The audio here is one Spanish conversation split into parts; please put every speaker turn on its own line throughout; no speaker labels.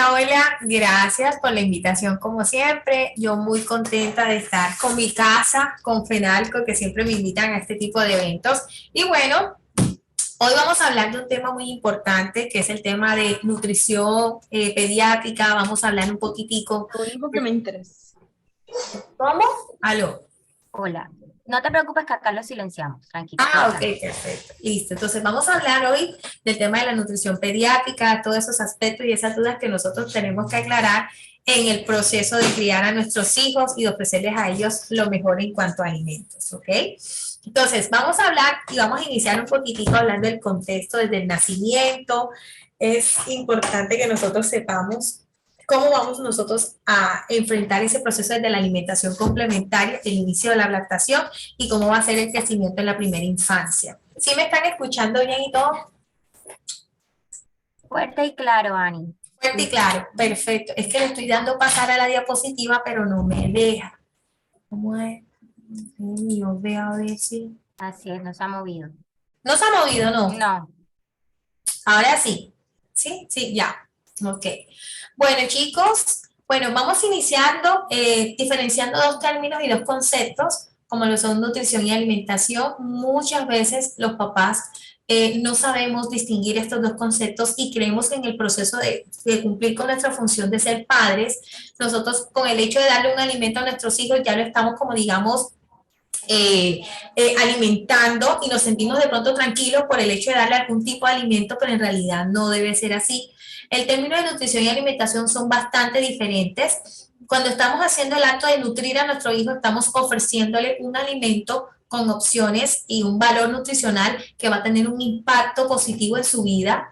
Hola, hola, gracias por la invitación como siempre. Yo muy contenta de estar con mi casa, con Fenalco, que siempre me invitan a este tipo de eventos. Y bueno, hoy vamos a hablar de un tema muy importante, que es el tema de nutrición pediátrica. Vamos a hablar un poquitico.
Lo único que me interesa.
¿Cómo? Aló.
Hola. No te preocupes que acá lo silenciamos. Tranquila, sigue
Ah, ok,
hablando.
perfecto. Listo. Entonces vamos a hablar hoy del tema de la nutrición pediátrica, todos esos aspectos y esas dudas que nosotros tenemos que aclarar en el proceso de criar a nuestros hijos y de ofrecerles a ellos lo mejor en cuanto a alimentos, ¿ok? Entonces, vamos a hablar y vamos a iniciar un poquitico hablando del contexto desde el nacimiento. Es importante que nosotros sepamos cómo vamos nosotros a enfrentar ese proceso desde la alimentación complementaria, el inicio de la lactación y cómo va a ser el crecimiento en la primera infancia. ¿Sí me están escuchando bien y todo?
Fuerte y claro, Ani.
Fuerte y claro, perfecto. Es que le estoy dando pasar a la diapositiva, pero no me deja. ¿Cómo es? Yo veo a ver si...
Así es, no se ha movido.
No se ha movido, no.
No.
Ahora sí. Sí, sí, ya. Ok. Bueno, chicos, bueno, vamos iniciando diferenciando dos términos y dos conceptos, como lo son nutrición y alimentación. Muchas veces los papás no sabemos distinguir estos dos conceptos y creemos que en el proceso de cumplir con nuestra función de ser padres, nosotros con el hecho de darle un alimento a nuestros hijos ya lo estamos como digamos alimentando y nos sentimos de pronto tranquilos por el hecho de darle algún tipo de alimento, pero en realidad no debe ser así. El término de nutrición y alimentación son bastante diferentes. Cuando estamos haciendo el acto de nutrir a nuestro hijo, estamos ofreciéndole un alimento con opciones y un valor nutricional que va a tener un impacto positivo en su vida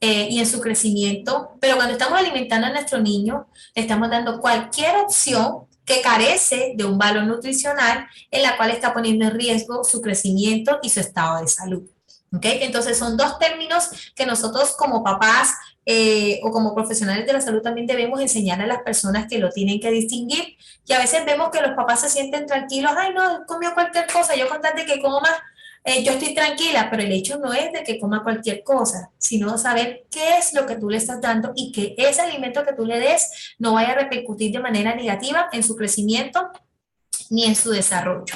y en su crecimiento. Pero cuando estamos alimentando a nuestro niño, le estamos dando cualquier opción que carece de un valor nutricional en la cual está poniendo en riesgo su crecimiento y su estado de salud. ¿Okay? Entonces son dos términos que nosotros como papás o como profesionales de la salud también debemos enseñar a las personas que lo tienen que distinguir. Y a veces vemos que los papás se sienten tranquilos, ay no, comió cualquier cosa, yo contate que coma yo estoy tranquila, pero el hecho no es de que coma cualquier cosa, sino saber qué es lo que tú le estás dando y que ese alimento que tú le des no vaya a repercutir de manera negativa en su crecimiento ni en su desarrollo.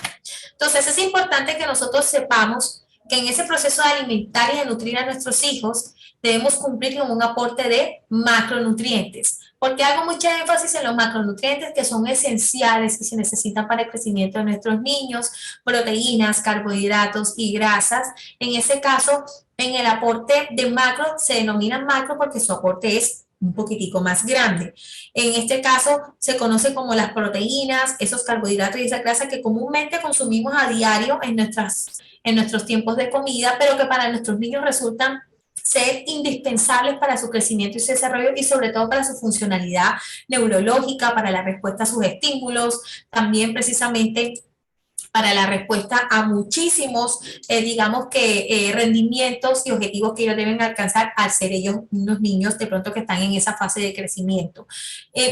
Entonces es importante que nosotros sepamos que en ese proceso de alimentar y de nutrir a nuestros hijos debemos cumplir con un aporte de macronutrientes, porque hago mucha énfasis en los macronutrientes que son esenciales y se necesitan para el crecimiento de nuestros niños, proteínas, carbohidratos y grasas. En ese caso, en el aporte de macro se denomina macro porque su aporte es un poquitico más grande. En este caso se conoce como las proteínas, esos carbohidratos y esa grasa que comúnmente consumimos a diario en nuestros tiempos de comida, pero que para nuestros niños resultan ser indispensables para su crecimiento y su desarrollo y sobre todo para su funcionalidad neurológica, para la respuesta a sus estímulos, también precisamente para la respuesta a muchísimos, digamos que rendimientos y objetivos que ellos deben alcanzar al ser ellos unos niños de pronto que están en esa fase de crecimiento.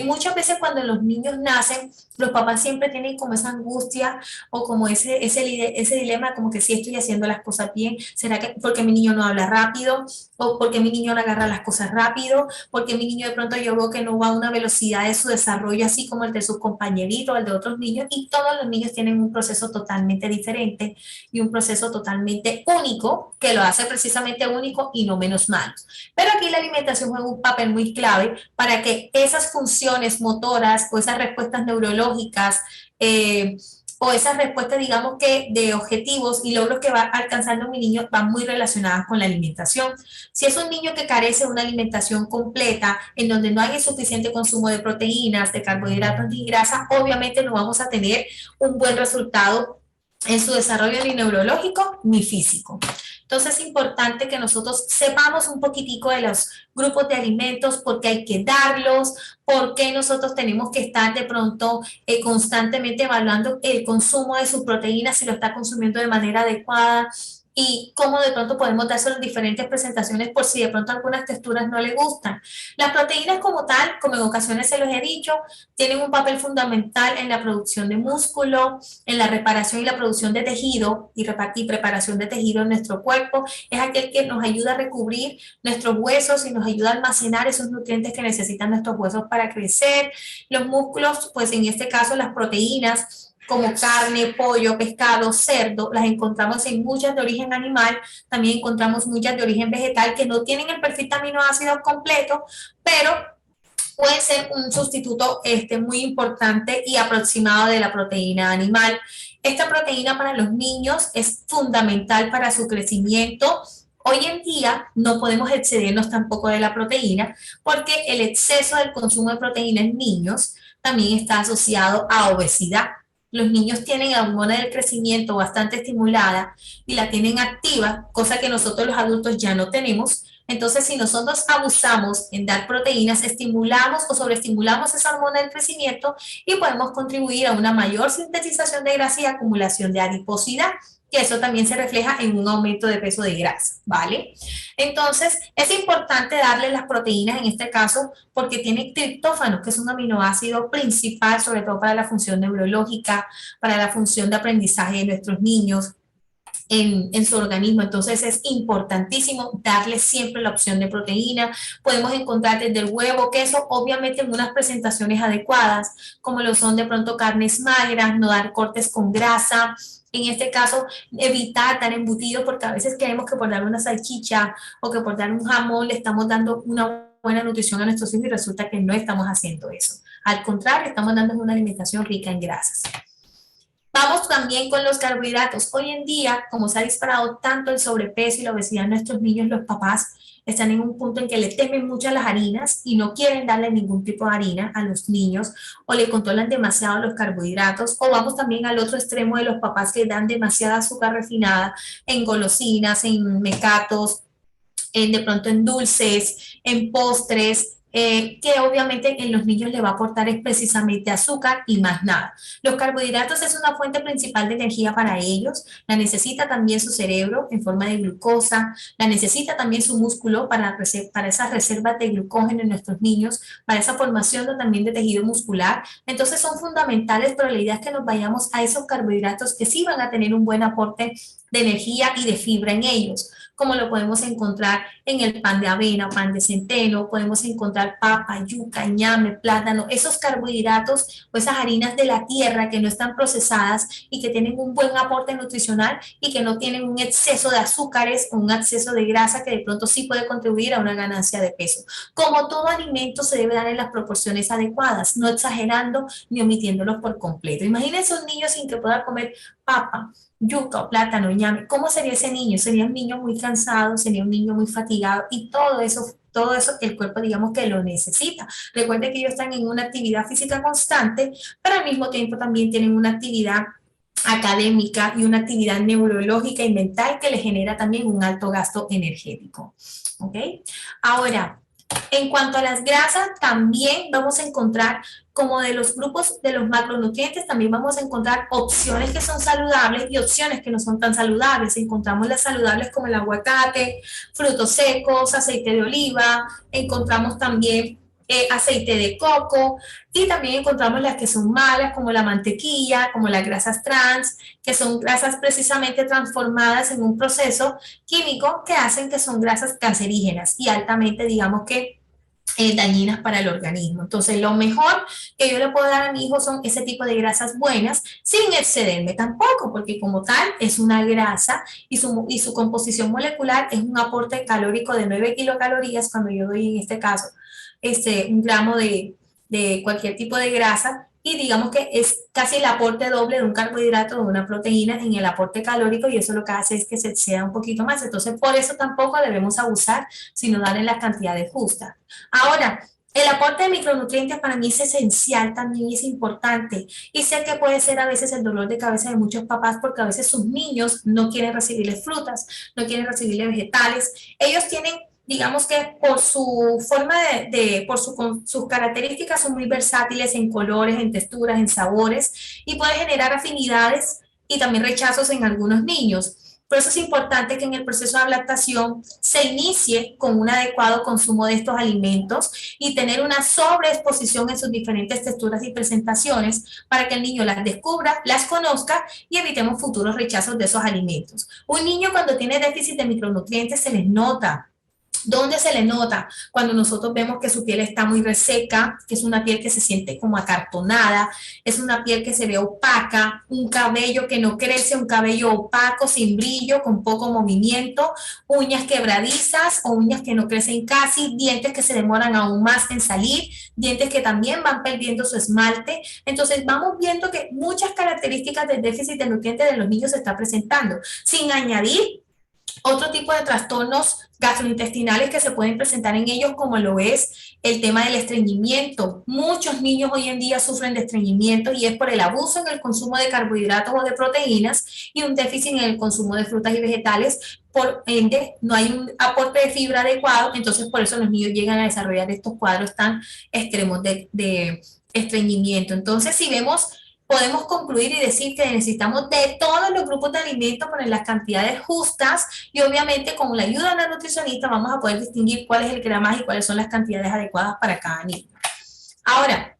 Muchas veces cuando los niños nacen, los papás siempre tienen como esa angustia o como ese dilema como que si estoy haciendo las cosas bien, ¿será que porque mi niño no habla rápido? ¿O porque mi niño no agarra las cosas rápido? Porque mi niño de pronto yo veo que no va a una velocidad de su desarrollo así como el de sus compañeritos, el de otros niños, y todos los niños tienen un proceso totalmente diferente y un proceso totalmente único que lo hace precisamente único y no menos malo. Pero aquí la alimentación juega un papel muy clave para que esas funciones motoras o esas respuestas neurológicas o esas respuestas, digamos que de objetivos y logros que va alcanzando mi niño van muy relacionadas con la alimentación. Si es un niño que carece de una alimentación completa, en donde no hay suficiente consumo de proteínas, de carbohidratos ni grasa, obviamente no vamos a tener un buen resultado en su desarrollo ni neurológico ni físico. Entonces es importante que nosotros sepamos un poquitico de los grupos de alimentos, por qué hay que darlos, por qué nosotros tenemos que estar de pronto constantemente evaluando el consumo de sus proteínas, si lo está consumiendo de manera adecuada, y cómo de pronto podemos dárselo en diferentes presentaciones por si de pronto algunas texturas no le gustan. Las proteínas como tal, como en ocasiones se los he dicho, tienen un papel fundamental en la producción de músculo, en la reparación y la producción de tejido y preparación de tejido en nuestro cuerpo. Es aquel que nos ayuda a recubrir nuestros huesos y nos ayuda a almacenar esos nutrientes que necesitan nuestros huesos para crecer. Los músculos, pues en este caso las proteínas, como carne, pollo, pescado, cerdo, las encontramos en muchas de origen animal, también encontramos muchas de origen vegetal que no tienen el perfil de aminoácidos completo, pero puede ser un sustituto muy importante y aproximado de la proteína animal. Esta proteína para los niños es fundamental para su crecimiento. Hoy en día no podemos excedernos tampoco de la proteína porque el exceso del consumo de proteína en niños también está asociado a obesidad. Los niños tienen la hormona del crecimiento bastante estimulada y la tienen activa, cosa que nosotros los adultos ya no tenemos. Entonces, si nosotros abusamos en dar proteínas, estimulamos o sobreestimulamos esa hormona del crecimiento y podemos contribuir a una mayor sintetización de grasa y acumulación de adiposidad, que eso también se refleja en un aumento de peso de grasa, ¿vale? Entonces, es importante darle las proteínas en este caso porque tiene triptófano, que es un aminoácido principal, sobre todo para la función neurológica, para la función de aprendizaje de nuestros niños, en su organismo. Entonces es importantísimo darle siempre la opción de proteína. Podemos encontrar desde el huevo, queso, obviamente en unas presentaciones adecuadas, como lo son de pronto carnes magras, no dar cortes con grasa. En este caso, evitar dar embutidos porque a veces creemos que por dar una salchicha o que por dar un jamón le estamos dando una buena nutrición a nuestros hijos y resulta que no estamos haciendo eso. Al contrario, estamos dando una alimentación rica en grasas. Vamos también con los carbohidratos. Hoy en día, como se ha disparado tanto el sobrepeso y la obesidad en nuestros niños, los papás están en un punto en que le temen mucho a las harinas y no quieren darle ningún tipo de harina a los niños o le controlan demasiado los carbohidratos. O vamos también al otro extremo de los papás que dan demasiada azúcar refinada en golosinas, en mecatos, de pronto en dulces, en postres, que obviamente en los niños le va a aportar es precisamente azúcar y más nada. Los carbohidratos es una fuente principal de energía para ellos, la necesita también su cerebro en forma de glucosa, la necesita también su músculo para esas reservas de glucógeno en nuestros niños, para esa formación también de tejido muscular. Entonces son fundamentales, pero la idea es que nos vayamos a esos carbohidratos que sí van a tener un buen aporte de energía y de fibra en ellos, como lo podemos encontrar en el pan de avena, pan de centeno, podemos encontrar papa, yuca, ñame, plátano, esos carbohidratos o esas harinas de la tierra que no están procesadas y que tienen un buen aporte nutricional y que no tienen un exceso de azúcares o un exceso de grasa que de pronto sí puede contribuir a una ganancia de peso. Como todo alimento se debe dar en las proporciones adecuadas, no exagerando ni omitiéndolos por completo. Imagínense un niño sin que pueda comer papa, yuca o plátano, ñame. ¿Cómo sería ese niño? Sería un niño muy cansado, sería un niño muy fatigado y todo eso el cuerpo digamos que lo necesita. Recuerde que ellos están en una actividad física constante, pero al mismo tiempo también tienen una actividad académica y una actividad neurológica y mental que les genera también un alto gasto energético. ¿Ok? Ahora, en cuanto a las grasas, también vamos a encontrar, como de los grupos de los macronutrientes, también vamos a encontrar opciones que son saludables y opciones que no son tan saludables. Encontramos las saludables como el aguacate, frutos secos, aceite de oliva, encontramos también aceite de coco y también encontramos las que son malas como la mantequilla, como las grasas trans, que son grasas precisamente transformadas en un proceso químico que hacen que son grasas cancerígenas y altamente, digamos que, dañinas para el organismo. Entonces, lo mejor que yo le puedo dar a mi hijo son ese tipo de grasas buenas, sin excederme tampoco, porque como tal es una grasa y su composición molecular es un aporte calórico de 9 kilocalorías cuando yo doy en este caso un gramo de cualquier tipo de grasa y digamos que es casi el aporte doble de un carbohidrato o de una proteína en el aporte calórico y eso lo que hace es que se exceda un poquito más. Entonces, por eso tampoco debemos abusar, sino dar en las cantidades justas. Ahora, el aporte de micronutrientes para mí es esencial también y es importante. Y sé que puede ser a veces el dolor de cabeza de muchos papás porque a veces sus niños no quieren recibirles frutas, no quieren recibirles vegetales. Ellos tienen, digamos que por su forma sus características son muy versátiles en colores, en texturas, en sabores y puede generar afinidades y también rechazos en algunos niños. Por eso es importante que en el proceso de lactación se inicie con un adecuado consumo de estos alimentos y tener una sobreexposición en sus diferentes texturas y presentaciones para que el niño las descubra, las conozca y evitemos futuros rechazos de esos alimentos. Un niño cuando tiene déficit de micronutrientes se les nota. ¿Dónde se le nota? Cuando nosotros vemos que su piel está muy reseca, que es una piel que se siente como acartonada, es una piel que se ve opaca, un cabello que no crece, un cabello opaco, sin brillo, con poco movimiento, uñas quebradizas o uñas que no crecen casi, dientes que se demoran aún más en salir, dientes que también van perdiendo su esmalte. Entonces vamos viendo que muchas características del déficit de nutrientes de los niños se está presentando, sin añadir otro tipo de trastornos gastrointestinales que se pueden presentar en ellos, como lo es el tema del estreñimiento. Muchos niños hoy en día sufren de estreñimiento y es por el abuso en el consumo de carbohidratos o de proteínas y un déficit en el consumo de frutas y vegetales. Por ende, no hay un aporte de fibra adecuado, entonces por eso los niños llegan a desarrollar estos cuadros tan extremos de estreñimiento. Entonces, si vemos, podemos concluir y decir que necesitamos de todos los grupos de alimentos poner las cantidades justas y obviamente con la ayuda de la nutricionista vamos a poder distinguir cuál es el gramaje y cuáles son las cantidades adecuadas para cada niño. Ahora,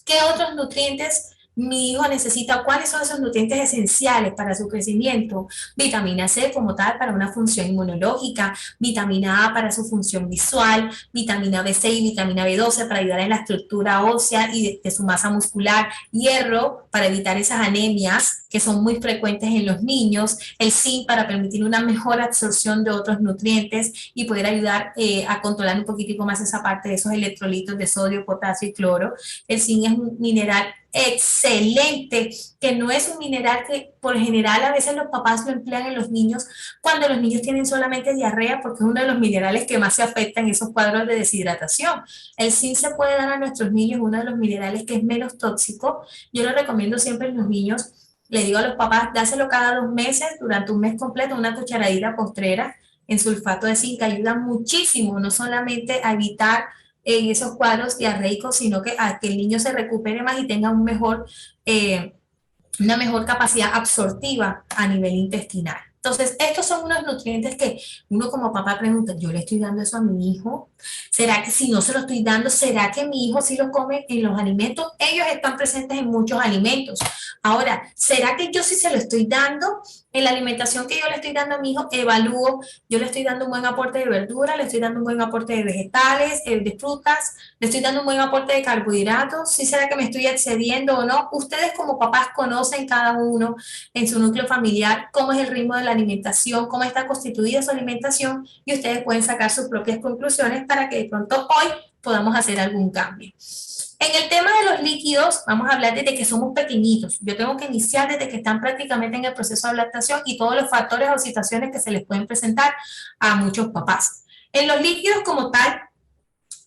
¿qué otros nutrientes mi hijo necesita? ¿Cuáles son esos nutrientes esenciales para su crecimiento? Vitamina C como tal para una función inmunológica, vitamina A para su función visual, vitamina B6 y vitamina B12 para ayudar en la estructura ósea y de su masa muscular, hierro para evitar esas anemias que son muy frecuentes en los niños, el zinc para permitir una mejor absorción de otros nutrientes y poder ayudar a controlar un poquitico más esa parte de esos electrolitos de sodio, potasio y cloro. El zinc es un mineral excelente, que no es un mineral que por general a veces los papás lo emplean en los niños cuando los niños tienen solamente diarrea, porque es uno de los minerales que más se afectan en esos cuadros de deshidratación. El zinc se puede dar a nuestros niños, uno de los minerales que es menos tóxico. Yo lo recomiendo siempre en los niños, le digo a los papás, dáselo cada 2 meses, durante un mes completo, una cucharadita postrera en sulfato de zinc, ayuda muchísimo, no solamente a evitar en esos cuadros diarreicos, sino que a que el niño se recupere más y tenga una mejor capacidad absortiva a nivel intestinal. Entonces, estos son unos nutrientes que uno como papá pregunta, ¿yo le estoy dando eso a mi hijo? ¿Será que si no se lo estoy dando, será que mi hijo sí lo come en los alimentos? Ellos están presentes en muchos alimentos. Ahora, ¿será que yo sí se lo estoy dando? En la alimentación que yo le estoy dando a mi hijo, evalúo, yo le estoy dando un buen aporte de verdura, le estoy dando un buen aporte de vegetales, de frutas, le estoy dando un buen aporte de carbohidratos, ¿sí será que me estoy excediendo o no? Ustedes como papás conocen cada uno en su núcleo familiar cómo es el ritmo de la alimentación, cómo está constituida su alimentación y ustedes pueden sacar sus propias conclusiones para que de pronto hoy podamos hacer algún cambio. En el tema de los líquidos, vamos a hablar desde que somos pequeñitos. Yo tengo que iniciar desde que están prácticamente en el proceso de lactación y todos los factores o situaciones que se les pueden presentar a muchos papás. En los líquidos como tal,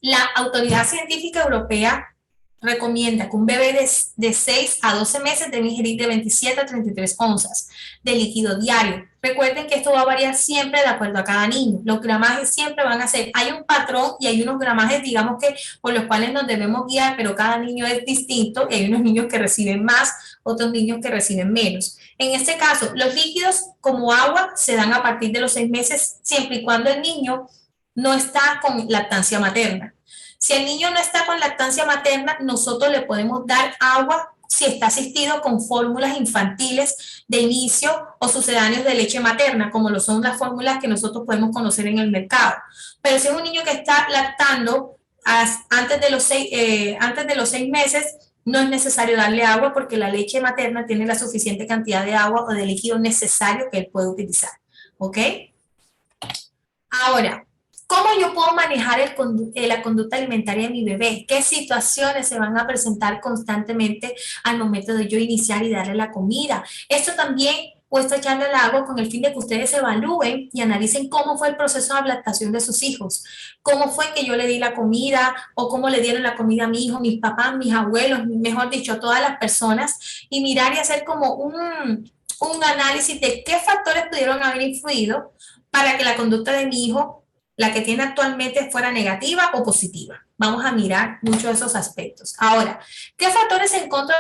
la Autoridad Científica Europea recomienda que un bebé de 6 a 12 meses debe ingerir de 27 a 33 onzas de líquido diario. Recuerden que esto va a variar siempre de acuerdo a cada niño. Los gramajes siempre van a ser, hay un patrón y hay unos gramajes, digamos que por los cuales nos debemos guiar, pero cada niño es distinto y hay unos niños que reciben más, otros niños que reciben menos. En este caso, los líquidos como agua se dan a partir de los 6 meses, siempre y cuando el niño no está con lactancia materna. Si el niño no está con lactancia materna, nosotros le podemos dar agua si está asistido con fórmulas infantiles de inicio o sucedáneos de leche materna, como lo son las fórmulas que nosotros podemos conocer en el mercado. Pero si es un niño que está lactando antes de los 6 meses, no es necesario darle agua porque la leche materna tiene la suficiente cantidad de agua o de líquido necesario que él puede utilizar. ¿Ok? Ahora, ¿cómo yo puedo manejar la conducta alimentaria de mi bebé? ¿Qué situaciones se van a presentar constantemente al momento de yo iniciar y darle la comida? Esto también, o esta charla la hago con el fin de que ustedes evalúen y analicen cómo fue el proceso de adaptación de sus hijos. ¿Cómo fue que yo le di la comida o cómo le dieron la comida a mi hijo, mis papás, mis abuelos, mejor dicho, todas las personas? Y mirar y hacer como un análisis de qué factores pudieron haber influido para que la conducta de mi hijo, la que tiene actualmente, fuera negativa o positiva. Vamos a mirar muchos de esos aspectos. Ahora, ¿qué factores en contra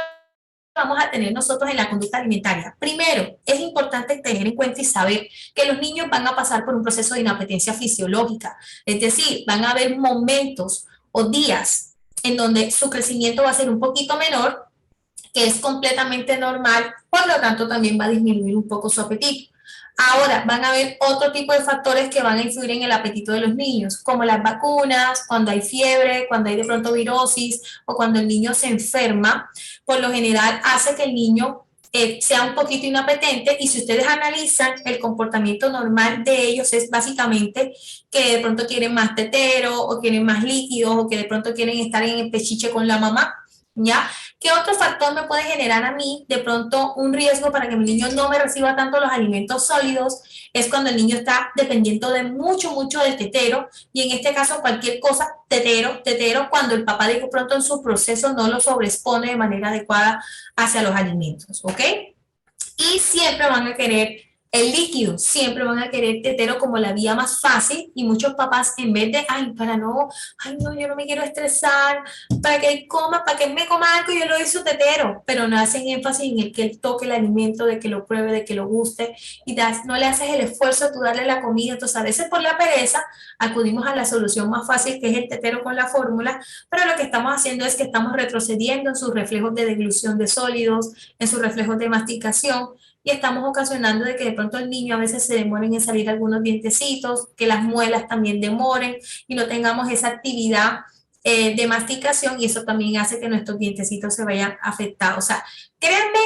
vamos a tener nosotros en la conducta alimentaria? Primero, es importante tener en cuenta y saber que los niños van a pasar por un proceso de inapetencia fisiológica, es decir, van a haber momentos o días en donde su crecimiento va a ser un poquito menor, que es completamente normal, por lo tanto también va a disminuir un poco su apetito. Ahora, van a haber otro tipo de factores que van a influir en el apetito de los niños, como las vacunas, cuando hay fiebre, cuando hay de pronto virosis o cuando el niño se enferma, por lo general hace que el niño sea un poquito inapetente, y si ustedes analizan el comportamiento normal de ellos es básicamente que de pronto quieren más tetero o quieren más líquidos o que de pronto quieren estar en el pechiche con la mamá, ¿ya? ¿Qué otro factor me puede generar a mí de pronto un riesgo para que mi niño no me reciba tanto los alimentos sólidos? Es cuando el niño está dependiendo de mucho del tetero, y en este caso cualquier cosa, tetero, cuando el papá de pronto en su proceso no lo sobreexpone de manera adecuada hacia los alimentos, ¿ok? Y siempre van a querer el líquido, siempre van a querer tetero como la vía más fácil, y muchos papás en vez de, ay no, yo no me quiero estresar, para que él coma, para que él me coma algo, yo le doy su tetero, pero no hacen énfasis en el que él toque el alimento, de que lo pruebe, de que lo guste, y no le haces el esfuerzo de tú darle la comida. Entonces a veces por la pereza acudimos a la solución más fácil, que es el tetero con la fórmula, pero lo que estamos haciendo es que estamos retrocediendo en sus reflejos de deglución de sólidos, en sus reflejos de masticación, y estamos ocasionando de que de pronto el niño a veces se demoren en salir algunos dientecitos, que las muelas también demoren y no tengamos esa actividad de masticación, y eso también hace que nuestros dientecitos se vayan afectados. O sea, créanme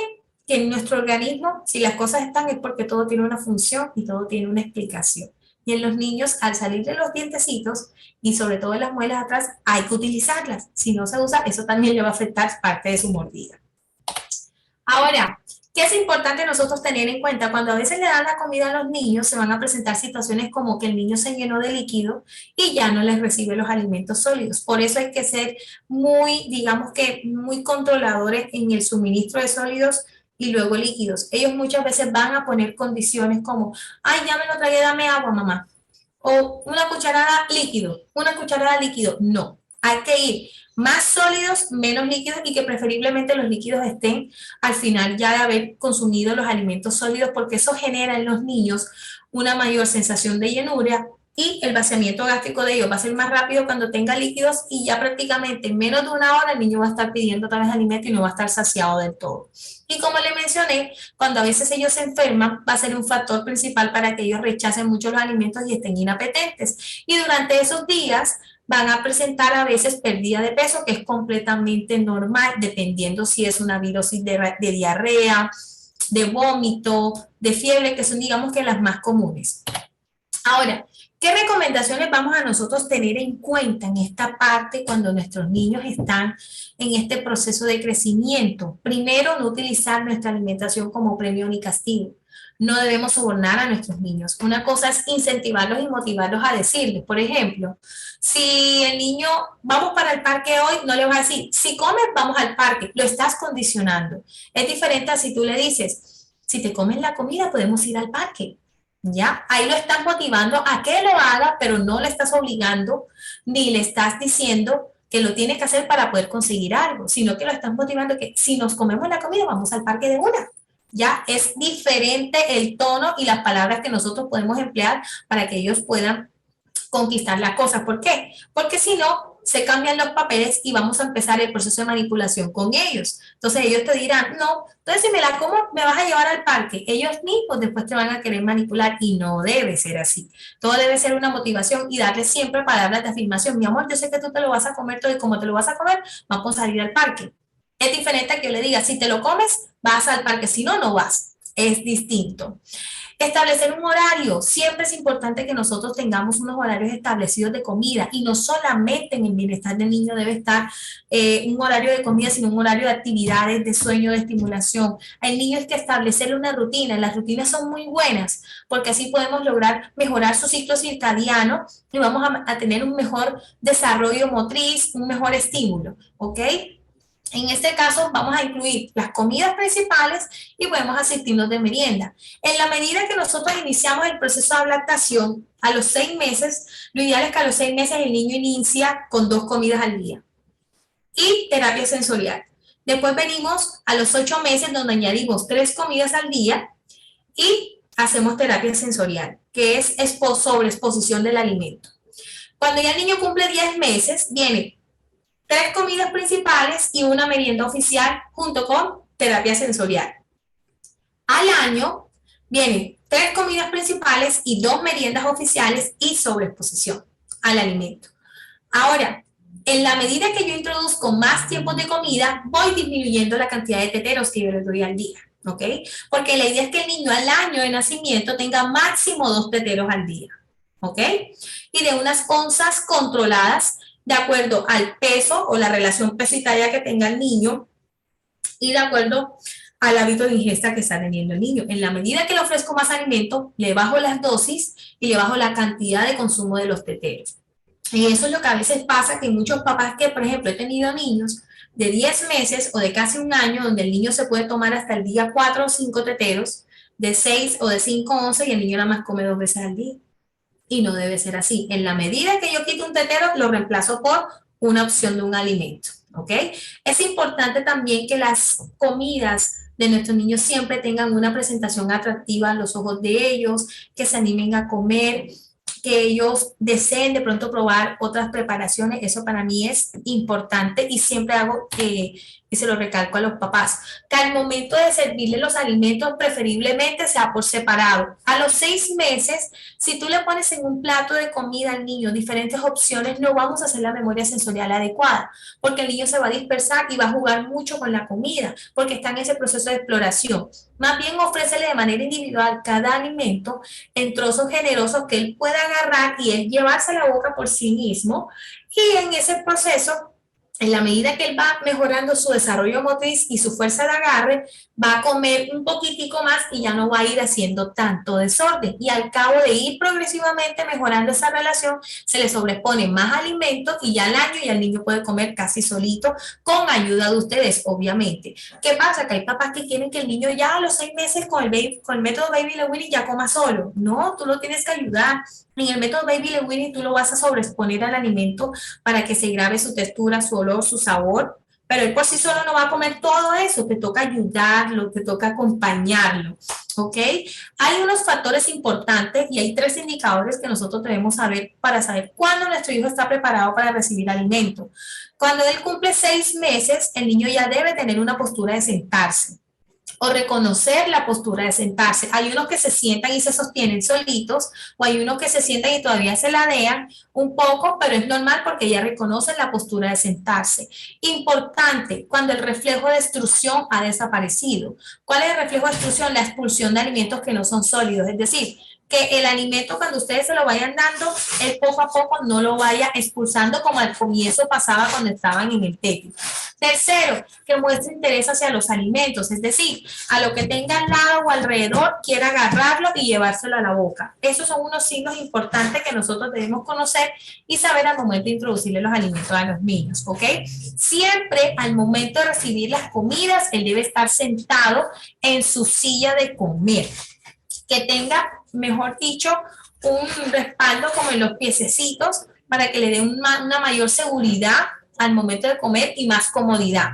que en nuestro organismo, si las cosas están, es porque todo tiene una función y todo tiene una explicación. Y en los niños, al salir de los dientecitos y sobre todo en las muelas atrás, hay que utilizarlas. Si no se usa, eso también le va a afectar parte de su mordida. Ahora, ¿qué es importante nosotros tener en cuenta? Cuando a veces le dan la comida a los niños, se van a presentar situaciones como que el niño se llenó de líquido y ya no les recibe los alimentos sólidos. Por eso hay que ser muy, digamos que muy controladores en el suministro de sólidos y luego líquidos. Ellos muchas veces van a poner condiciones como, ay, ya me lo tragué, dame agua, mamá. O una cucharada líquido. No, hay que ir más sólidos, menos líquidos, y que preferiblemente los líquidos estén al final ya de haber consumido los alimentos sólidos, porque eso genera en los niños una mayor sensación de llenura, y el vaciamiento gástrico de ellos va a ser más rápido cuando tenga líquidos, y ya prácticamente en menos de una hora el niño va a estar pidiendo otra vez alimento y no va a estar saciado del todo. Y como le mencioné, cuando a veces ellos se enferman, va a ser un factor principal para que ellos rechacen mucho los alimentos y estén inapetentes. Y durante esos días van a presentar a veces pérdida de peso, que es completamente normal, dependiendo si es una virosis de diarrea, de vómito, de fiebre, que son, digamos, que las más comunes. Ahora, ¿qué recomendaciones vamos a nosotros tener en cuenta en esta parte cuando nuestros niños están en este proceso de crecimiento? Primero, no utilizar nuestra alimentación como premio ni castigo. No debemos sobornar a nuestros niños. Una cosa es incentivarlos y motivarlos a decirles, por ejemplo, si el niño, vamos para el parque hoy, no le vas a decir, si comes, vamos al parque, lo estás condicionando. Es diferente a si tú le dices, si te comes la comida, podemos ir al parque. ¿Ya? Ahí lo estás motivando a que lo haga, pero no le estás obligando, ni le estás diciendo que lo tiene que hacer para poder conseguir algo, sino que lo estás motivando que si nos comemos la comida, vamos al parque de una. Ya es diferente el tono y las palabras que nosotros podemos emplear para que ellos puedan conquistar las cosas. ¿Por qué? Porque si no, se cambian los papeles y vamos a empezar el proceso de manipulación con ellos. Entonces ellos te dirán, no, entonces si me la como, me vas a llevar al parque. Ellos mismos después te van a querer manipular, y no debe ser así. Todo debe ser una motivación y darle siempre palabras de afirmación. Mi amor, yo sé que tú te lo vas a comer todo, y como te lo vas a comer, vamos a salir al parque. Es diferente a que yo le diga, si te lo comes, vas al parque, si no, no vas. Es distinto. Establecer un horario. Siempre es importante que nosotros tengamos unos horarios establecidos de comida, y no solamente en el bienestar del niño debe estar un horario de comida, sino un horario de actividades, de sueño, de estimulación. Al niño hay que establecerle una rutina. Las rutinas son muy buenas porque así podemos lograr mejorar su ciclo circadiano y vamos a tener un mejor desarrollo motriz, un mejor estímulo, ¿ok? En este caso vamos a incluir las comidas principales y podemos asistirnos de merienda. En la medida que nosotros iniciamos el proceso de lactación, a los 6 meses, lo ideal es que a los 6 meses el niño inicia con 2 comidas al día. Y terapia sensorial. Después venimos a los 8 meses donde añadimos 3 comidas al día y hacemos terapia sensorial, que es sobreexposición del alimento. Cuando ya el niño cumple 10 meses, viene 3 comidas principales y una merienda oficial junto con terapia sensorial. Al año vienen 3 comidas principales y 2 meriendas oficiales y sobreexposición al alimento. Ahora, en la medida que yo introduzco más tiempos de comida, voy disminuyendo la cantidad de teteros que yo les doy al día, ¿ok? Porque la idea es que el niño al año de nacimiento tenga máximo 2 teteros al día, ¿ok? Y de unas onzas controladas de acuerdo al peso o la relación peso y talla que tenga el niño y de acuerdo al hábito de ingesta que está teniendo el niño. En la medida que le ofrezco más alimento, le bajo las dosis y le bajo la cantidad de consumo de los teteros. Y eso es lo que a veces pasa, que muchos papás que, por ejemplo, he tenido niños de 10 meses o de casi un año, donde el niño se puede tomar hasta el día 4 o 5 teteros, de 6 o de 5 a 11, y el niño nada más come 2 veces al día. Y no debe ser así. En la medida que yo quito un tetero, lo reemplazo por una opción de un alimento, ¿ok? Es importante también que las comidas de nuestros niños siempre tengan una presentación atractiva a los ojos de ellos, que se animen a comer, que ellos deseen de pronto probar otras preparaciones. Eso para mí es importante y siempre hago y se lo recalco a los papás, que al momento de servirle los alimentos preferiblemente sea por separado. A los 6 meses, si tú le pones en un plato de comida al niño diferentes opciones, no vamos a hacer la memoria sensorial adecuada, porque el niño se va a dispersar y va a jugar mucho con la comida, porque está en ese proceso de exploración. Más bien ofrécele de manera individual cada alimento en trozos generosos que él pueda agarrar y él llevarse a la boca por sí mismo, y en ese proceso, en la medida que él va mejorando su desarrollo motriz y su fuerza de agarre, va a comer un poquitico más y ya no va a ir haciendo tanto desorden. Y al cabo de ir progresivamente mejorando esa relación, se le sobrepone más alimento y ya al año ya el niño puede comer casi solito, con ayuda de ustedes, obviamente. ¿Qué pasa? Que hay papás que quieren que el niño ya a los 6 meses con el método Baby Led Weaning ya coma solo. No, tú lo tienes que ayudar. En el método Baby Led Weaning tú lo vas a sobreexponer al alimento para que se grabe su textura, su olor, su sabor, pero él por sí solo no va a comer todo eso, te toca ayudarlo, te toca acompañarlo, ¿ok? Hay unos factores importantes y hay 3 indicadores que nosotros debemos saber para saber cuándo nuestro hijo está preparado para recibir alimento. Cuando él cumple 6 meses, el niño ya debe tener una postura de sentarse o reconocer la postura de sentarse. Hay unos que se sientan y se sostienen solitos, o hay unos que se sientan y todavía se ladean un poco, pero es normal porque ya reconocen la postura de sentarse. Importante, cuando el reflejo de extrusión ha desaparecido. ¿Cuál es el reflejo de extrusión? La expulsión de alimentos que no son sólidos, es decir, que el alimento cuando ustedes se lo vayan dando, él poco a poco no lo vaya expulsando como al comienzo pasaba cuando estaban en el techo. Tercero, que muestre interés hacia los alimentos, es decir, a lo que tenga al lado o alrededor, quiera agarrarlo y llevárselo a la boca. Esos son unos signos importantes que nosotros debemos conocer y saber al momento de introducirle los alimentos a los niños, ¿ok? Siempre al momento de recibir las comidas, él debe estar sentado en su silla de comer, que tenga, mejor dicho, un respaldo como en los piececitos para que le dé una mayor seguridad al momento de comer y más comodidad.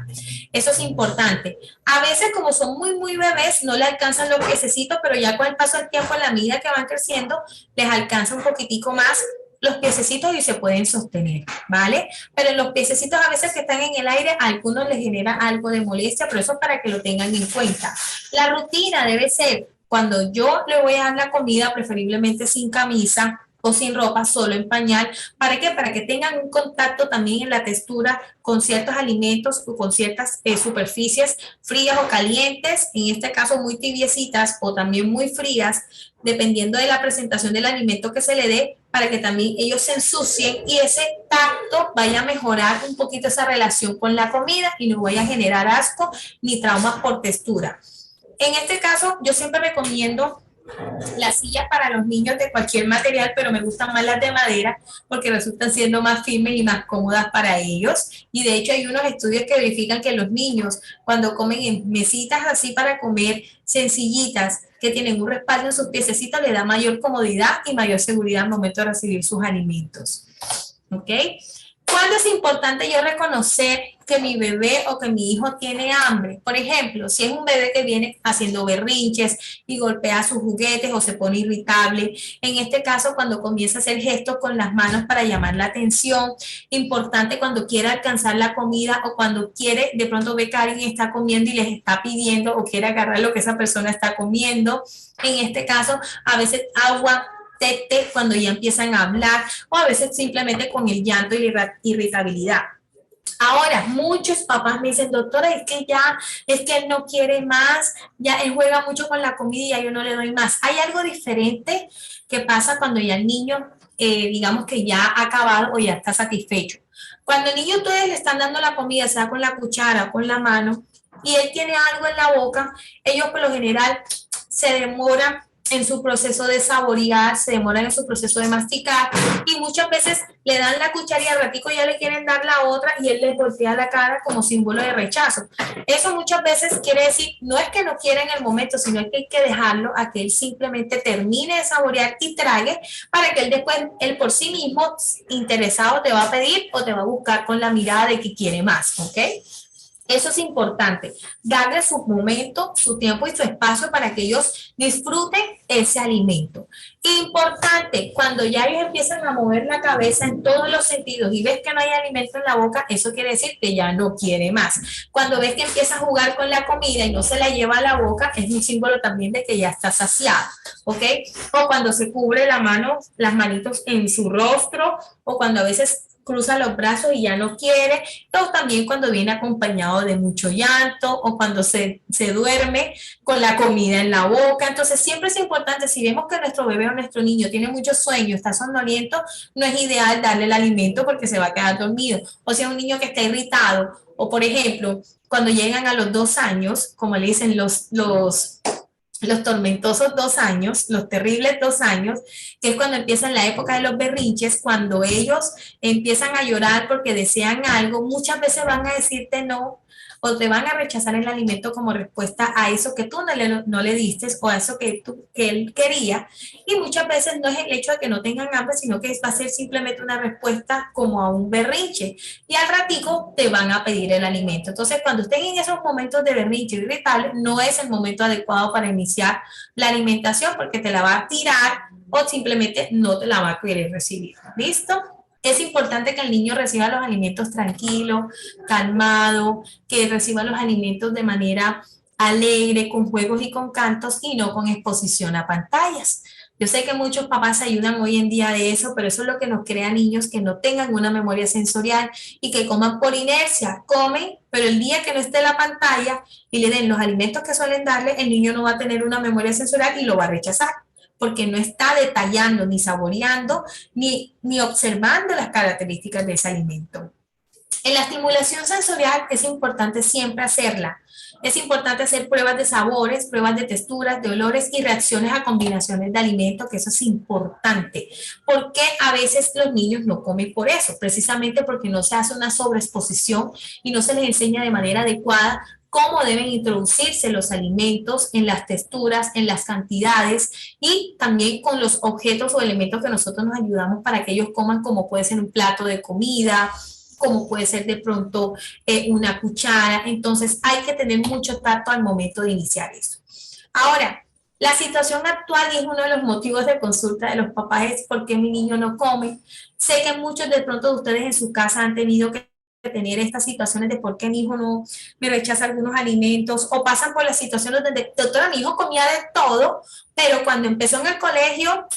Eso es importante. A veces, como son muy bebés, no le alcanzan los piececitos, pero ya con el paso del tiempo, a la medida que van creciendo, les alcanza un poquitico más los piececitos y se pueden sostener, ¿vale? Pero los piececitos a veces que están en el aire, a algunos les genera algo de molestia, pero eso es para que lo tengan en cuenta. La rutina debe ser, cuando yo le voy a dar la comida, preferiblemente sin camisa o sin ropa, solo en pañal. ¿Para qué? Para que tengan un contacto también en la textura con ciertos alimentos o con ciertas superficies frías o calientes, en este caso muy tibiecitas o también muy frías, dependiendo de la presentación del alimento que se le dé, para que también ellos se ensucien y ese tacto vaya a mejorar un poquito esa relación con la comida y no vaya a generar asco ni traumas por textura. En este caso, yo siempre recomiendo las sillas para los niños de cualquier material, pero me gustan más las de madera porque resultan siendo más firmes y más cómodas para ellos. Y de hecho hay unos estudios que verifican que los niños, cuando comen en mesitas así para comer sencillitas, que tienen un respaldo en sus piececitos, les da mayor comodidad y mayor seguridad al momento de recibir sus alimentos. ¿Ok? ¿Cuándo es importante yo reconocer que mi bebé o que mi hijo tiene hambre? Por ejemplo, si es un bebé que viene haciendo berrinches y golpea sus juguetes o se pone irritable, en este caso cuando comienza a hacer gestos con las manos para llamar la atención, importante cuando quiere alcanzar la comida o cuando quiere, de pronto ve que alguien está comiendo y les está pidiendo o quiere agarrar lo que esa persona está comiendo. En este caso, a veces agua, tete, cuando ya empiezan a hablar, o a veces simplemente con el llanto y la irritabilidad. Ahora, muchos papás me dicen, doctora, es que él no quiere más, ya él juega mucho con la comida y ya yo no le doy más. Hay algo diferente que pasa cuando ya el niño, digamos que ya ha acabado o ya está satisfecho. Cuando el niño ustedes le están dando la comida, sea con la cuchara o con la mano, y él tiene algo en la boca, ellos por lo general se demoran en su proceso de saborear, se demoran en su proceso de masticar y muchas veces le dan la cuchara y al ratico ya le quieren dar la otra y él les voltea la cara como símbolo de rechazo. Eso muchas veces quiere decir, no es que no quiera en el momento, sino que hay que dejarlo a que él simplemente termine de saborear y trague para que él después, él por sí mismo, interesado, te va a pedir o te va a buscar con la mirada de que quiere más, ¿ok? Eso es importante, darle su momento, su tiempo y su espacio para que ellos disfruten ese alimento. Importante, cuando ya ellos empiezan a mover la cabeza en todos los sentidos y ves que no hay alimento en la boca, eso quiere decir que ya no quiere más. Cuando ves que empieza a jugar con la comida y no se la lleva a la boca, es un símbolo también de que ya está saciado, ¿ok? O cuando se cubre la mano, las manitos en su rostro, o cuando a veces cruza los brazos y ya no quiere, o también cuando viene acompañado de mucho llanto o cuando se duerme con la comida en la boca. Entonces siempre es importante, si vemos que nuestro bebé o nuestro niño tiene mucho sueño, está somnoliento, no es ideal darle el alimento porque se va a quedar dormido. O sea, un niño que está irritado, o por ejemplo, cuando llegan a los 2 años, como le dicen los tormentosos 2 años, los terribles 2 años, que es cuando empiezan la época de los berrinches, cuando ellos empiezan a llorar porque desean algo, muchas veces van a decirte no o te van a rechazar el alimento como respuesta a eso que tú no le diste o a eso que él quería. Y muchas veces no es el hecho de que no tengan hambre, sino que va a ser simplemente una respuesta como a un berrinche. Y al ratico te van a pedir el alimento. Entonces, cuando estén en esos momentos de berrinche irritable, no es el momento adecuado para iniciar la alimentación porque te la va a tirar o simplemente no te la va a querer recibir. ¿Listo? Es importante que el niño reciba los alimentos tranquilo, calmado, que reciba los alimentos de manera alegre, con juegos y con cantos y no con exposición a pantallas. Yo sé que muchos papás ayudan hoy en día de eso, pero eso es lo que nos crea niños que no tengan una memoria sensorial y que coman por inercia. Comen, pero el día que no esté la pantalla y le den los alimentos que suelen darle, el niño no va a tener una memoria sensorial y lo va a rechazar porque no está detallando, ni saboreando, ni observando las características de ese alimento. En la estimulación sensorial es importante siempre hacerla. Es importante hacer pruebas de sabores, pruebas de texturas, de olores y reacciones a combinaciones de alimentos, que eso es importante. Porque a veces los niños no comen por eso, precisamente porque no se hace una sobreexposición y no se les enseña de manera adecuada cómo deben introducirse los alimentos en las texturas, en las cantidades y también con los objetos o elementos que nosotros nos ayudamos para que ellos coman, como puede ser un plato de comida, como puede ser de pronto una cuchara. Entonces hay que tener mucho tacto al momento de iniciar eso. Ahora, la situación actual y es uno de los motivos de consulta de los papás es ¿por qué mi niño no come? Sé que muchos de pronto de ustedes en su casa han tenido que tener estas situaciones de por qué mi hijo no me rechaza algunos alimentos o pasan por las situaciones donde, doctora, mi hijo comía de todo, pero cuando empezó en el colegio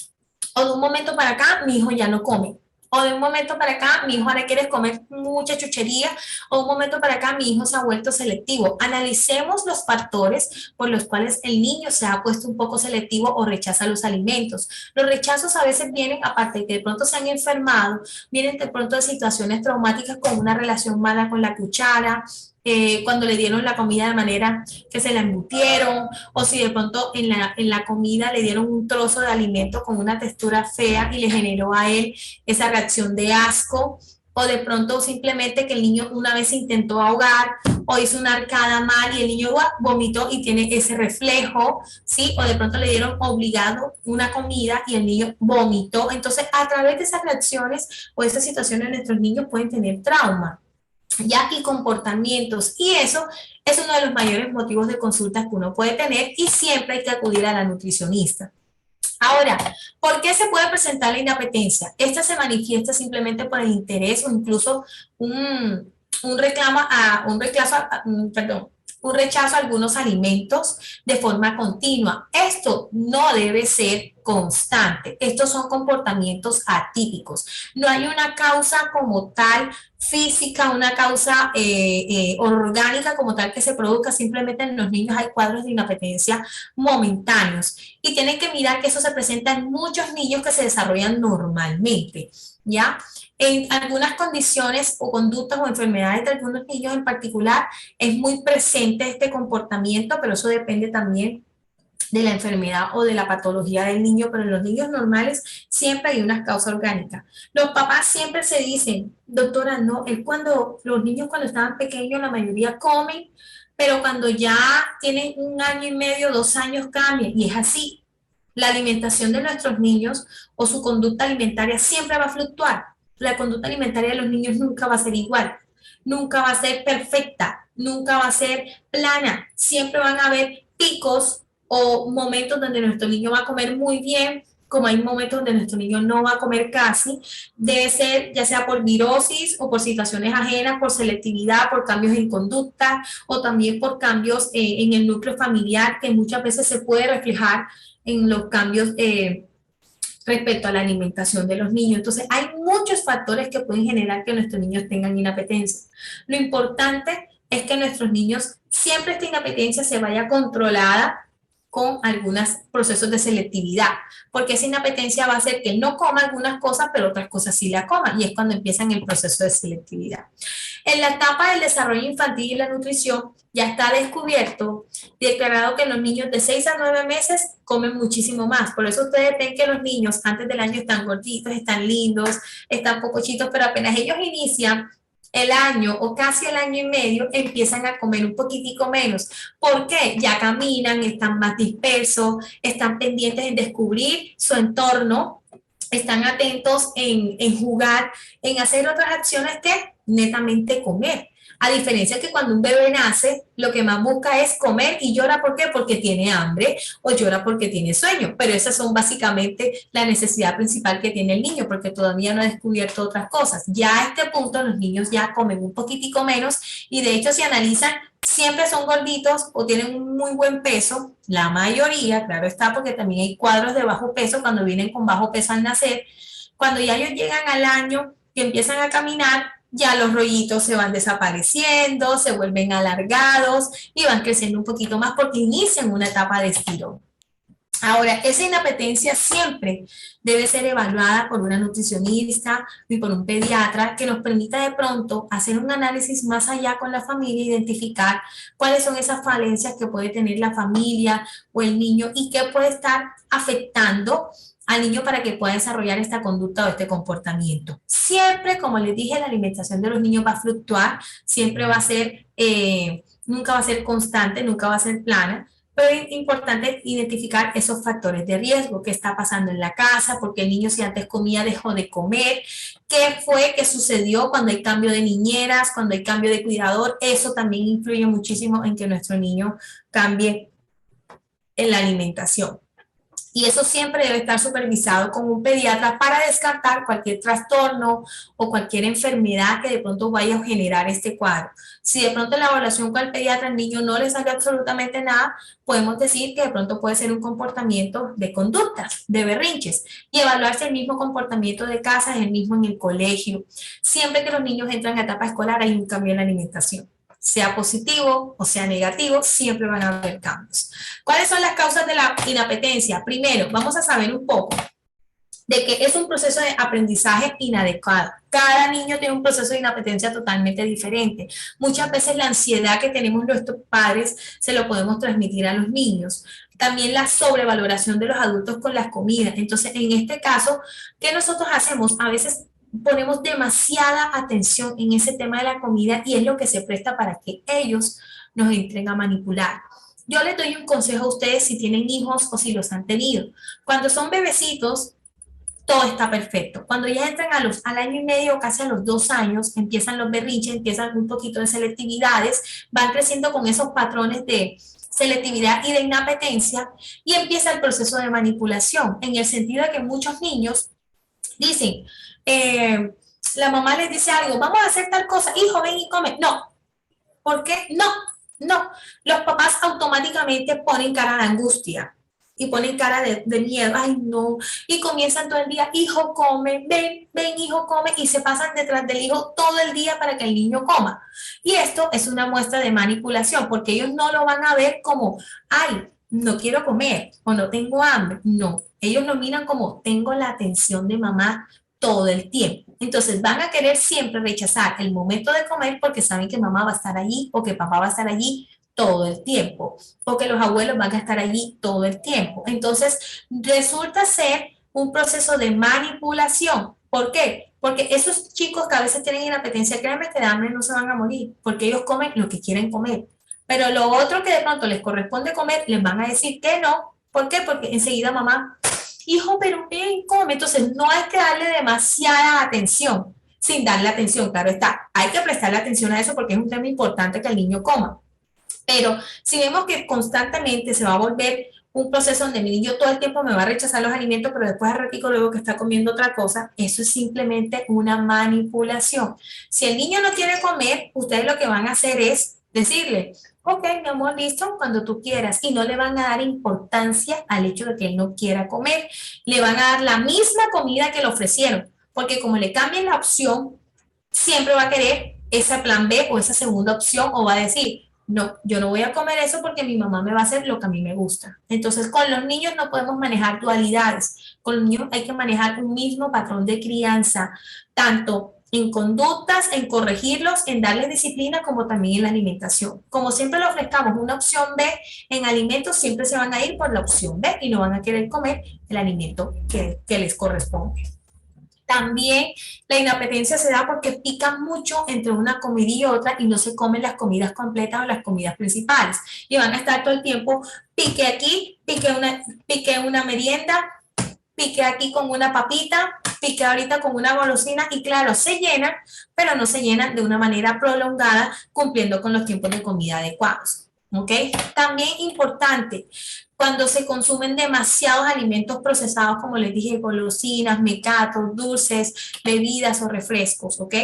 o de un momento para acá, mi hijo ya no come. O de un momento para acá, mi hijo ahora quiere comer mucha chuchería, o de un momento para acá, mi hijo se ha vuelto selectivo. Analicemos los factores por los cuales el niño se ha puesto un poco selectivo o rechaza los alimentos. Los rechazos a veces vienen, aparte de que de pronto se han enfermado, vienen de pronto de situaciones traumáticas con una relación mala con la cuchara, cuando le dieron la comida de manera que se la embutieron, o si de pronto en la comida le dieron un trozo de alimento con una textura fea y le generó a él esa reacción de asco. o de pronto simplemente que el niño una vez se intentó ahogar o hizo una arcada mal y el niño vomitó y tiene ese reflejo, ¿sí? O de pronto le dieron obligado una comida y el niño vomitó. Entonces, a través de esas reacciones o esas situaciones, nuestros niños pueden tener trauma, ya, y comportamientos, y eso es uno de los mayores motivos de consultas que uno puede tener y siempre hay que acudir a la nutricionista. Ahora, ¿por qué se puede presentar la inapetencia? Esta se manifiesta simplemente por el interés o incluso un reclamo perdón, un rechazo a algunos alimentos de forma continua. Esto no debe ser constante. Estos son comportamientos atípicos. No hay una causa como tal física, una causa orgánica como tal que se produzca. Simplemente en los niños hay cuadros de inapetencia momentáneos y tienen que mirar que eso se presenta en muchos niños que se desarrollan normalmente, ¿ya? En algunas condiciones o conductas o enfermedades de algunos niños en particular es muy presente este comportamiento, pero eso depende también de la enfermedad o de la patología del niño, pero en los niños normales siempre hay una causa orgánica. Los papás siempre se dicen, doctora, no, es cuando los niños cuando estaban pequeños la mayoría comen, pero cuando ya tienen 1 año y medio, 2 años cambian, y es así. La alimentación de nuestros niños o su conducta alimentaria siempre va a fluctuar. La conducta alimentaria de los niños nunca va a ser igual, nunca va a ser perfecta, nunca va a ser plana, siempre van a haber picos o momentos donde nuestro niño va a comer muy bien, como hay momentos donde nuestro niño no va a comer casi. Debe ser ya sea por virosis o por situaciones ajenas, por selectividad, por cambios en conducta o también por cambios en el núcleo familiar que muchas veces se puede reflejar en los cambios respecto a la alimentación de los niños. Entonces, hay muchos factores que pueden generar que nuestros niños tengan inapetencia. Lo importante es que nuestros niños, siempre esta inapetencia se vaya controlada con algunos procesos de selectividad, porque esa inapetencia va a hacer que no coma algunas cosas, pero otras cosas sí la coma, y es cuando empiezan el proceso de selectividad. En la etapa del desarrollo infantil y la nutrición, ya está descubierto, declarado que los niños de 6 a 9 meses comen muchísimo más. Por eso ustedes ven que los niños antes del año están gorditos, están lindos, están pocochitos, pero apenas ellos inician el año o casi el año y medio, empiezan a comer un poquitico menos. ¿Por qué? Ya caminan, están más dispersos, están pendientes en descubrir su entorno, están atentos en jugar, en hacer otras acciones que netamente comer. A diferencia que cuando un bebé nace, lo que más busca es comer y llora. ¿Por qué? Porque tiene hambre o llora porque tiene sueño. Pero esas son básicamente la necesidad principal que tiene el niño, porque todavía no ha descubierto otras cosas. Ya a este punto los niños ya comen un poquitico menos y de hecho si analizan, siempre son gorditos o tienen un muy buen peso. La mayoría, claro está, porque también hay cuadros de bajo peso cuando vienen con bajo peso al nacer. Cuando ya ellos llegan al año y empiezan a caminar, ya los rollitos se van desapareciendo, se vuelven alargados y van creciendo un poquito más porque inician una etapa de estirón. Ahora, esa inapetencia siempre debe ser evaluada por una nutricionista y por un pediatra que nos permita de pronto hacer un análisis más allá con la familia, identificar cuáles son esas falencias que puede tener la familia o el niño y qué puede estar afectando al niño para que pueda desarrollar esta conducta o este comportamiento. Siempre, como les dije, la alimentación de los niños va a fluctuar, siempre va a ser, nunca va a ser constante, nunca va a ser plana, pero es importante identificar esos factores de riesgo, qué está pasando en la casa, porque el niño si antes comía dejó de comer, qué fue, qué sucedió cuando hay cambio de niñeras, cuando hay cambio de cuidador. Eso también influye muchísimo en que nuestro niño cambie en la alimentación. Y eso siempre debe estar supervisado con un pediatra para descartar cualquier trastorno o cualquier enfermedad que de pronto vaya a generar este cuadro. Si de pronto en la evaluación con el pediatra el niño no le salió absolutamente nada, podemos decir que de pronto puede ser un comportamiento de conductas, de berrinches, y evaluarse el mismo comportamiento de casa, es el mismo en el colegio. Siempre que los niños entran a etapa escolar hay un cambio en la alimentación. Sea positivo o sea negativo, siempre van a haber cambios. ¿Cuáles son las causas de la inapetencia? Primero, vamos a saber un poco de que es un proceso de aprendizaje inadecuado. Cada niño tiene un proceso de inapetencia totalmente diferente. Muchas veces la ansiedad que tenemos nuestros padres se lo podemos transmitir a los niños. También la sobrevaloración de los adultos con las comidas. Entonces, en este caso, ¿qué nosotros hacemos? A veces ponemos demasiada atención en ese tema de la comida y es lo que se presta para que ellos nos entren a manipular. Yo les doy un consejo a ustedes si tienen hijos o si los han tenido. Cuando son bebecitos, todo está perfecto. Cuando ya entran al año y medio, casi a los 2 años, empiezan los berrinches, empiezan un poquito de selectividades, van creciendo con esos patrones de selectividad y de inapetencia y empieza el proceso de manipulación, en el sentido de que muchos niños dicen, la mamá les dice algo, vamos a hacer tal cosa, hijo, ven y come. No, ¿por qué? No, no. Los papás automáticamente ponen cara de angustia y ponen cara de miedo, ay no, y comienzan todo el día, hijo come, ven, ven hijo come, y se pasan detrás del hijo todo el día para que el niño coma. Y esto es una muestra de manipulación, porque ellos no lo van a ver como, ay, no quiero comer o no tengo hambre, no, ellos lo miran como, tengo la atención de mamá todo el tiempo. Entonces van a querer siempre rechazar el momento de comer porque saben que mamá va a estar allí o que papá va a estar allí todo el tiempo, o que los abuelos van a estar allí todo el tiempo. Entonces, resulta ser un proceso de manipulación. ¿Por qué? Porque esos chicos que a veces tienen inapetencia, créanme que de hambre no se van a morir, porque ellos comen lo que quieren comer. Pero lo otro que de pronto les corresponde comer, les van a decir que no. ¿Por qué? Porque enseguida mamá, hijo, pero ven, come. Entonces, no hay que darle demasiada atención, sin darle atención, claro está. Hay que prestarle atención a eso porque es un tema importante que el niño coma. Pero si vemos que constantemente se va a volver un proceso donde mi niño todo el tiempo me va a rechazar los alimentos, pero después al ratito luego que está comiendo otra cosa, eso es simplemente una manipulación. Si el niño no quiere comer, ustedes lo que van a hacer es decirle, ok, mi amor, listo, cuando tú quieras, y no le van a dar importancia al hecho de que él no quiera comer, le van a dar la misma comida que le ofrecieron, porque como le cambien la opción, siempre va a querer ese plan B o esa segunda opción o va a decir, no, yo no voy a comer eso porque mi mamá me va a hacer lo que a mí me gusta. Entonces, con los niños no podemos manejar dualidades. Con los niños hay que manejar un mismo patrón de crianza, tanto en conductas, en corregirlos, en darles disciplina, como también en la alimentación. Como siempre le ofrezcamos una opción B en alimentos, siempre se van a ir por la opción B y no van a querer comer el alimento que les corresponde. También la inapetencia se da porque pican mucho entre una comida y otra y no se comen las comidas completas o las comidas principales. Y van a estar todo el tiempo, pique aquí, pique una merienda, pique aquí con una papita, pique ahorita con una golosina y claro, se llenan, pero no se llenan de una manera prolongada cumpliendo con los tiempos de comida adecuados. ¿Ok? También importante, cuando se consumen demasiados alimentos procesados, como les dije, golosinas, mecatos, dulces, bebidas o refrescos, ¿ok?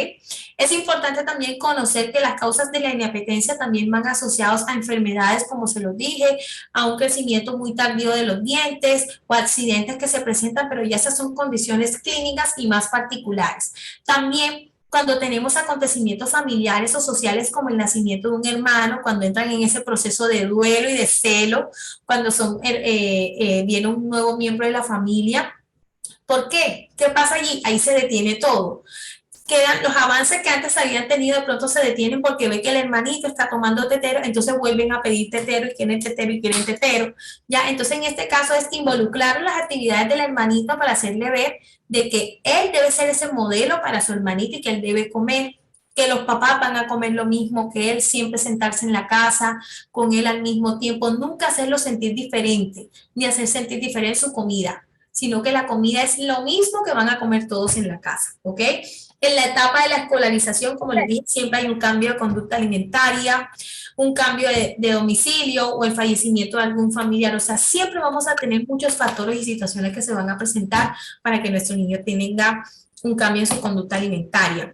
Es importante también conocer que las causas de la inapetencia también van asociados a enfermedades, como se los dije, a un crecimiento muy tardío de los dientes o accidentes que se presentan, pero ya esas son condiciones clínicas y más particulares. También cuando tenemos acontecimientos familiares o sociales como el nacimiento de un hermano, cuando entran en ese proceso de duelo y de celo, cuando viene un nuevo miembro de la familia. ¿Por qué? ¿Qué pasa allí? Ahí se detiene todo. Quedan los avances que antes habían tenido, de pronto se detienen porque ve que el hermanito está tomando tetero, entonces vuelven a pedir tetero y quieren tetero y quieren tetero. Ya, entonces en este caso es involucrar en las actividades del hermanito para hacerle ver de que él debe ser ese modelo para su hermanito y que él debe comer, que los papás van a comer lo mismo que él, siempre sentarse en la casa con él al mismo tiempo, nunca hacerlo sentir diferente, ni hacer sentir diferente su comida, sino que la comida es lo mismo que van a comer todos en la casa, ¿ok? En la etapa de la escolarización, como les dije, siempre hay un cambio de conducta alimentaria, un cambio de domicilio o el fallecimiento de algún familiar. O sea, siempre vamos a tener muchos factores y situaciones que se van a presentar para que nuestro niño tenga un cambio en su conducta alimentaria.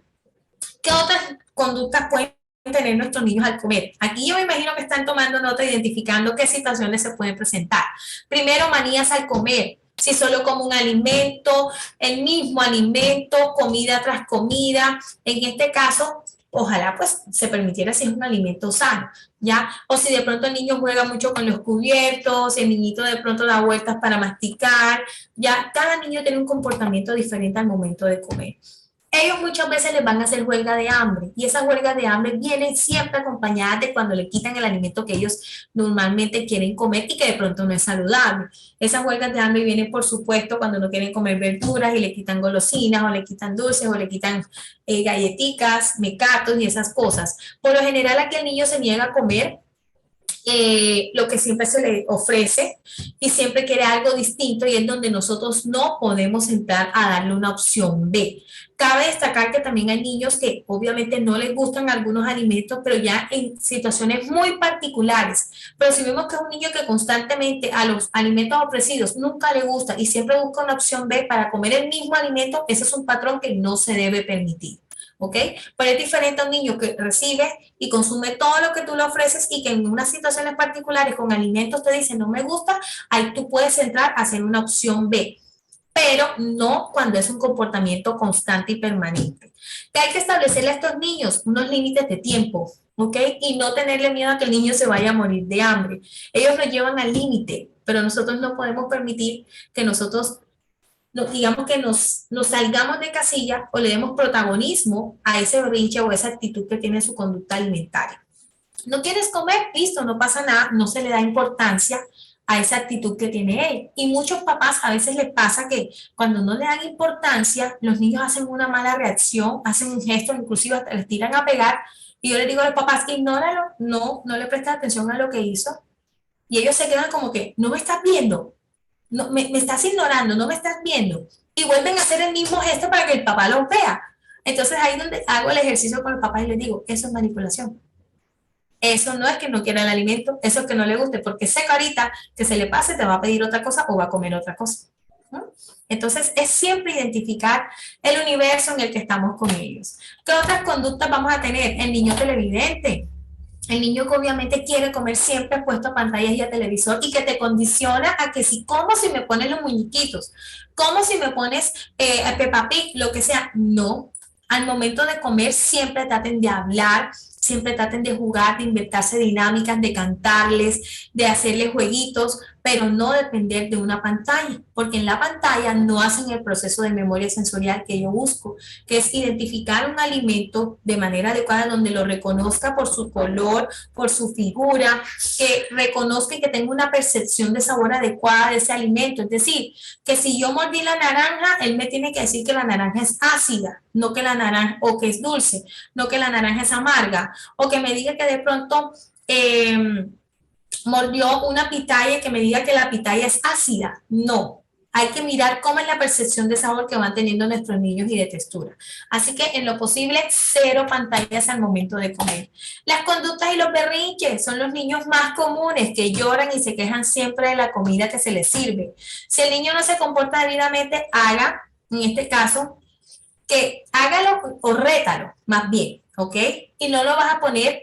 ¿Qué otras conductas pueden tener nuestros niños al comer? Aquí yo me imagino que están tomando nota, identificando qué situaciones se pueden presentar. Primero, manías al comer. Si solo como un alimento, el mismo alimento, comida tras comida. En este caso, ojalá pues se permitiera si es un alimento sano, ¿ya? O si de pronto el niño juega mucho con los cubiertos, el niñito de pronto da vueltas para masticar, ya cada niño tiene un comportamiento diferente al momento de comer. ellos muchas veces les van a hacer huelga de hambre y esas huelgas de hambre vienen siempre acompañadas de cuando le quitan el alimento que ellos normalmente quieren comer y que de pronto no es saludable. Esas huelgas de hambre vienen, por supuesto, cuando no quieren comer verduras y le quitan golosinas o le quitan dulces o le quitan galletitas, mecatos y esas cosas. Por lo general, aquí el niño se niega a comer lo que siempre se le ofrece y siempre quiere algo distinto y es donde nosotros no podemos entrar a darle una opción B. Cabe destacar que también hay niños que obviamente no les gustan algunos alimentos, pero ya en situaciones muy particulares. Pero si vemos que es un niño que constantemente a los alimentos ofrecidos nunca le gusta y siempre busca una opción B para comer el mismo alimento, ese es un patrón que no se debe permitir. ¿Ok? Pero es diferente a un niño que recibe y consume todo lo que tú le ofreces y que en unas situaciones particulares con alimentos te dice no me gusta, ahí tú puedes entrar a hacer una opción B, pero no cuando es un comportamiento constante y permanente. Que hay que establecerle a estos niños unos límites de tiempo, ¿ok? Y no tenerle miedo a que el niño se vaya a morir de hambre. Ellos lo llevan al límite, pero nosotros no podemos permitir que nosotros digamos que nos salgamos de casilla o le demos protagonismo a ese berrinche o esa actitud que tiene su conducta alimentaria. ¿No quieres comer? Listo, no pasa nada, no se le da importancia a esa actitud que tiene él. Y muchos papás a veces les pasa que cuando no le dan importancia, los niños hacen una mala reacción, hacen un gesto, inclusive hasta les tiran a pegar. Y yo les digo a los papás, ignóralo, no le prestas atención a lo que hizo. Y ellos se quedan como que, no me estás viendo, no, me estás ignorando, no me estás viendo. Y vuelven a hacer el mismo gesto para que el papá los vea. Entonces ahí es donde hago el ejercicio con los papás y les digo, eso es manipulación. Eso no es que no quiera el alimento, eso es que no le guste, porque sé que ahorita que se le pase te va a pedir otra cosa o va a comer otra cosa. Entonces es siempre identificar el universo en el que estamos con ellos. ¿Qué otras conductas vamos a tener? El niño televidente. El niño que obviamente quiere comer siempre puesto a pantallas y a televisor y que te condiciona a que si como si me pones los muñequitos, como si me pones Peppa Pig, lo que sea. No, al momento de comer siempre traten de hablar, siempre traten de jugar, de inventarse dinámicas, de cantarles, de hacerles jueguitos, pero no depender de una pantalla, porque en la pantalla no hacen el proceso de memoria sensorial que yo busco, que es identificar un alimento de manera adecuada donde lo reconozca por su color, por su figura, que reconozca y que tenga una percepción de sabor adecuada de ese alimento. Es decir, que si yo mordí la naranja, él me tiene que decir que la naranja es ácida, no que la naranja, o que es dulce, no que la naranja es amarga, o que me diga que de pronto mordió una pitaya y que me diga que la pitaya es ácida. No, hay que mirar cómo es la percepción de sabor que van teniendo nuestros niños y de textura. Así que en lo posible, cero pantallas al momento de comer. Las conductas y los berrinches son los niños más comunes que lloran y se quejan siempre de la comida que se les sirve. Si el niño no se comporta debidamente, haga, en este caso, que hágalo o rétalo, más bien, ¿ok? Y no lo vas a poner,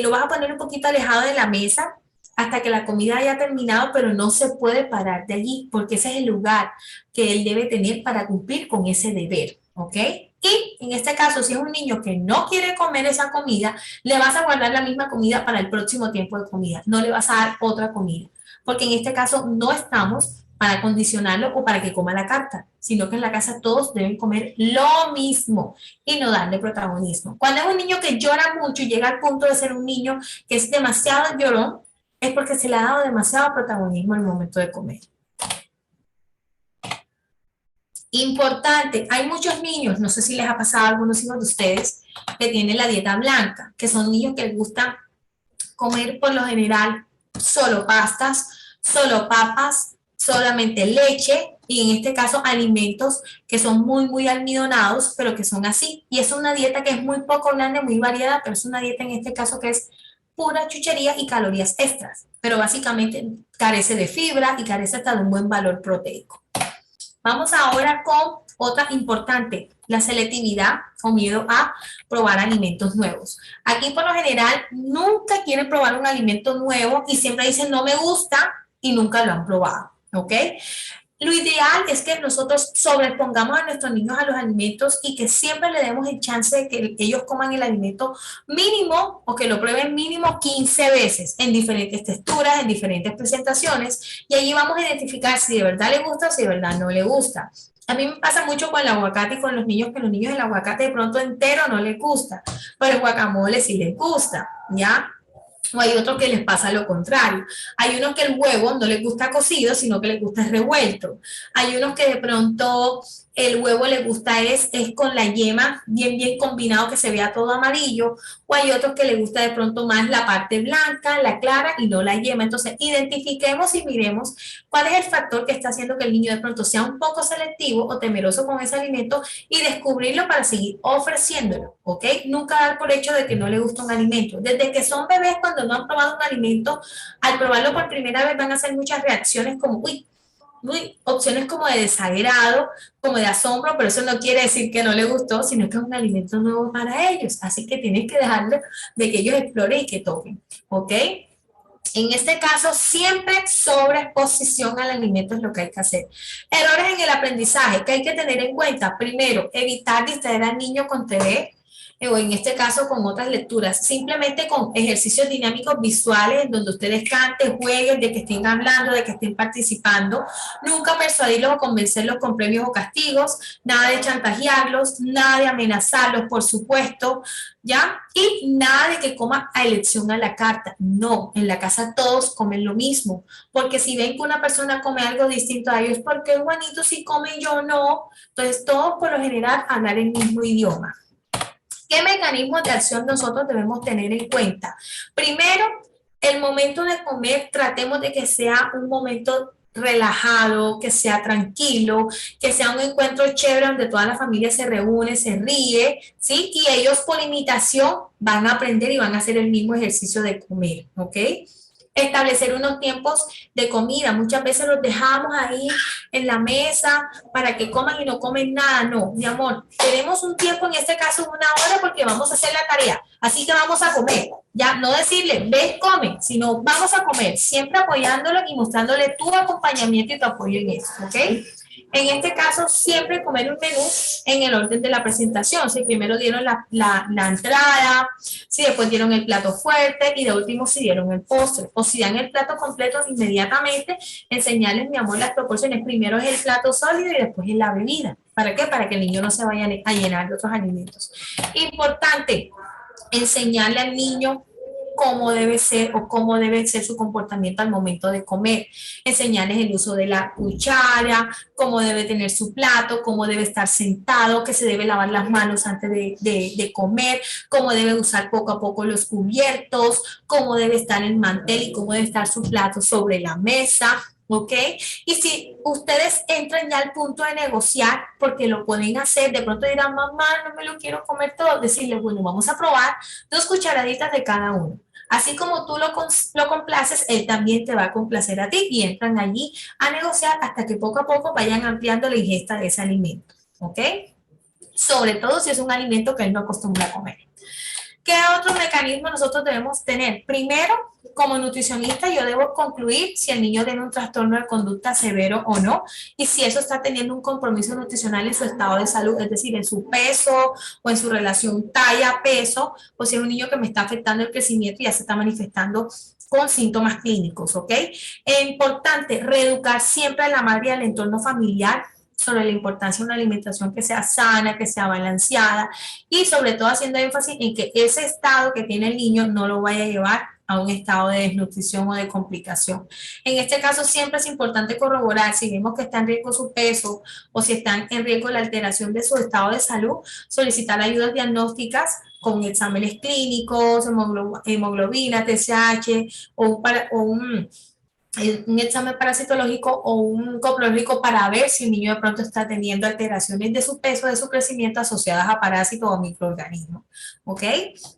lo vas a poner un poquito alejado de la mesa hasta que la comida haya terminado, pero no se puede parar de allí, porque ese es el lugar que él debe tener para cumplir con ese deber, ¿ok? Y en este caso, si es un niño que no quiere comer esa comida, le vas a guardar la misma comida para el próximo tiempo de comida, no le vas a dar otra comida, porque en este caso no estamos para condicionarlo o para que coma la carta, sino que en la casa todos deben comer lo mismo y no darle protagonismo. Cuando es un niño que llora mucho y llega al punto de ser un niño que es demasiado llorón, es porque se le ha dado demasiado protagonismo en el momento de comer. Importante, hay muchos niños, no sé si les ha pasado a algunos hijos de ustedes, que tienen la dieta blanca, que son niños que les gusta comer por lo general solo pastas, solo papas, solamente leche y en este caso alimentos que son muy almidonados, pero que son así. Y es una dieta que es muy poco grande, muy variada, pero es una dieta en este caso que es pura chuchería y calorías extras, pero básicamente carece de fibra y carece hasta de un buen valor proteico. Vamos ahora con otra importante, la selectividad o miedo a probar alimentos nuevos. Aquí por lo general nunca quieren probar un alimento nuevo y siempre dicen no me gusta y nunca lo han probado, ¿ok? Lo ideal es que nosotros sobrepongamos a nuestros niños a los alimentos y que siempre le demos el chance de que ellos coman el alimento mínimo o que lo prueben mínimo 15 veces en diferentes texturas, en diferentes presentaciones y allí vamos a identificar si de verdad le gusta o si de verdad no le gusta. A mí me pasa mucho con el aguacate y con los niños, que los niños el aguacate de pronto entero no les gusta, pero el guacamole sí les gusta, ¿ya? O hay otros que les pasa lo contrario. Hay unos que el huevo no les gusta cocido, sino que les gusta revuelto. Hay unos que de pronto el huevo les gusta es con la yema bien combinado, que se vea todo amarillo. O hay otros que les gusta de pronto más la parte blanca, la clara y no la yema. Entonces, identifiquemos y miremos cuál es el factor que está haciendo que el niño de pronto sea un poco selectivo o temeroso con ese alimento y descubrirlo para seguir ofreciéndolo, ¿ok? Nunca dar por hecho de que no le gusta un alimento. Desde que son bebés, cuando no han probado un alimento, al probarlo por primera vez van a hacer muchas reacciones como, uy, opciones como de desagrado, como de asombro, pero eso no quiere decir que no le gustó, sino que es un alimento nuevo para ellos. Así que tienes que dejarlo de que ellos exploren y que toquen, ¿ok? En este caso, siempre sobreexposición al alimento es lo que hay que hacer. Errores en el aprendizaje que hay que tener en cuenta. Primero, evitar distraer al niño con TV, o en este caso con otras lecturas, simplemente con ejercicios dinámicos visuales en donde ustedes canten, jueguen, de que estén hablando, de que estén participando. Nunca persuadirlos o convencerlos con premios o castigos, nada de chantajearlos, nada de amenazarlos, por supuesto, ¿ya? Y nada de que coman a elección a la carta. No, en la casa todos comen lo mismo, porque si ven que una persona come algo distinto a ellos, ¿por qué Juanito sí come y yo no? Entonces todos por lo general hablar el mismo idioma. ¿Qué mecanismos de acción nosotros debemos tener en cuenta? Primero, el momento de comer, tratemos de que sea un momento relajado, que sea tranquilo, que sea un encuentro chévere donde toda la familia se reúne, se ríe, ¿sí? Y ellos por imitación van a aprender y van a hacer el mismo ejercicio de comer, ¿ok? Establecer unos tiempos de comida. Muchas veces los dejamos ahí en la mesa para que coman y no comen nada. No, mi amor, tenemos un tiempo, en este caso 1 hora, porque vamos a hacer la tarea. Así que vamos a comer. Ya, no decirle, ven, come, sino vamos a comer. Siempre apoyándolo y mostrándole tu acompañamiento y tu apoyo en eso, ¿ok? En este caso, siempre comer un menú en el orden de la presentación. Si primero dieron la entrada, si después dieron el plato fuerte y de último si dieron el postre. O si dan el plato completo inmediatamente, enseñarles, mi amor, las proporciones. Primero es el plato sólido y después es la bebida. ¿Para qué? Para que el niño no se vaya a llenar de otros alimentos. Importante, enseñarle al niño cómo debe ser o cómo debe ser su comportamiento al momento de comer. Enseñarles el uso de la cuchara, cómo debe tener su plato, cómo debe estar sentado, que se debe lavar las manos antes de comer, cómo debe usar poco a poco los cubiertos, cómo debe estar el mantel y cómo debe estar su plato sobre la mesa. ¿Ok? Y si ustedes entran ya al punto de negociar, porque lo pueden hacer, de pronto dirán, mamá, no me lo quiero comer todo, decirles, bueno, vamos a probar 2 cucharaditas de cada uno. Así como tú lo complaces, él también te va a complacer a ti y entran allí a negociar hasta que poco a poco vayan ampliando la ingesta de ese alimento. ¿Ok? Sobre todo si es un alimento que él no acostumbra a comer. ¿Qué otro mecanismo nosotros debemos tener? Primero, como nutricionista, yo debo concluir si el niño tiene un trastorno de conducta severo o no, y si eso está teniendo un compromiso nutricional en su estado de salud, es decir, en su peso o en su relación talla-peso, o si es un niño que me está afectando el crecimiento y ya se está manifestando con síntomas clínicos, ¿ok? Es importante reeducar siempre a la madre y al entorno familiar sobre la importancia de una alimentación que sea sana, que sea balanceada y sobre todo haciendo énfasis en que ese estado que tiene el niño no lo vaya a llevar a un estado de desnutrición o de complicación. En este caso siempre es importante corroborar si vemos que está en riesgo su peso o si está en riesgo la alteración de su estado de salud, solicitar ayudas diagnósticas con exámenes clínicos, hemoglobina, TSH o un examen parasitológico o un coprológico para ver si el niño de pronto está teniendo alteraciones de su peso, de su crecimiento asociadas a parásitos o microorganismos, ¿ok?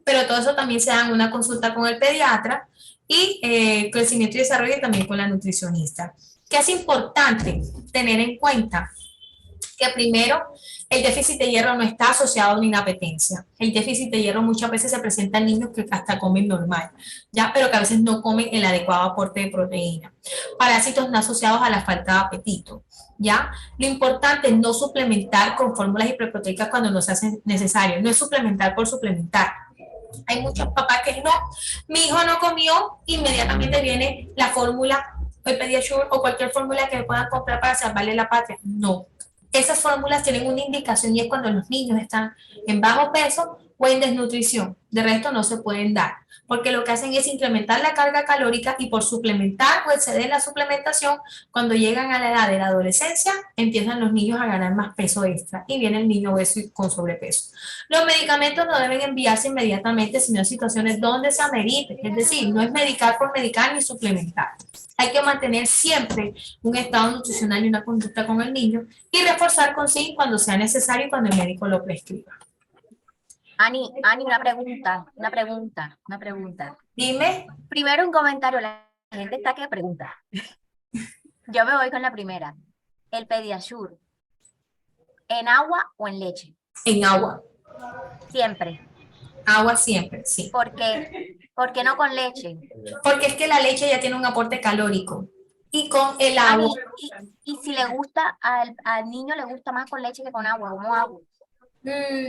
Pero todo eso también se da en una consulta con el pediatra y crecimiento y desarrollo también con la nutricionista. ¿Qué es importante tener en cuenta? Que primero, el déficit de hierro no está asociado a una inapetencia. El déficit de hierro muchas veces se presenta en niños que hasta comen normal, ¿ya? Pero que a veces no comen el adecuado aporte de proteína. Parásitos no asociados a la falta de apetito, ¿ya? Lo importante es no suplementar con fórmulas hiperproteicas cuando no se hace necesario. No es suplementar por suplementar. Hay muchos papás que no, mi hijo no comió, inmediatamente viene la fórmula, el Pediasure o cualquier fórmula que puedan comprar para salvarle la patria. No. Esas fórmulas tienen una indicación y es cuando los niños están en bajo peso o en desnutrición. De resto no se pueden dar, porque lo que hacen es incrementar la carga calórica y por suplementar o exceder la suplementación, cuando llegan a la edad de la adolescencia, empiezan los niños a ganar más peso extra y viene el niño obeso y con sobrepeso. Los medicamentos no deben enviarse inmediatamente, sino en situaciones donde se amerite, es decir, no es medicar por medicar ni suplementar. Hay que mantener siempre un estado nutricional y una conducta con el niño y reforzar con sí cuando sea necesario y cuando el médico lo prescriba.
Ani, una pregunta.
Dime.
Primero un comentario, la gente está que pregunta. Yo me voy con la primera. El Pediasure, ¿en agua o en leche?
En agua.
Siempre.
Agua siempre, sí.
¿Por qué? ¿Por qué no con leche?
Porque es que la leche ya tiene un aporte calórico y con el agua.
Ani, y si le gusta, al niño le gusta más con leche que con agua, ¿cómo hago?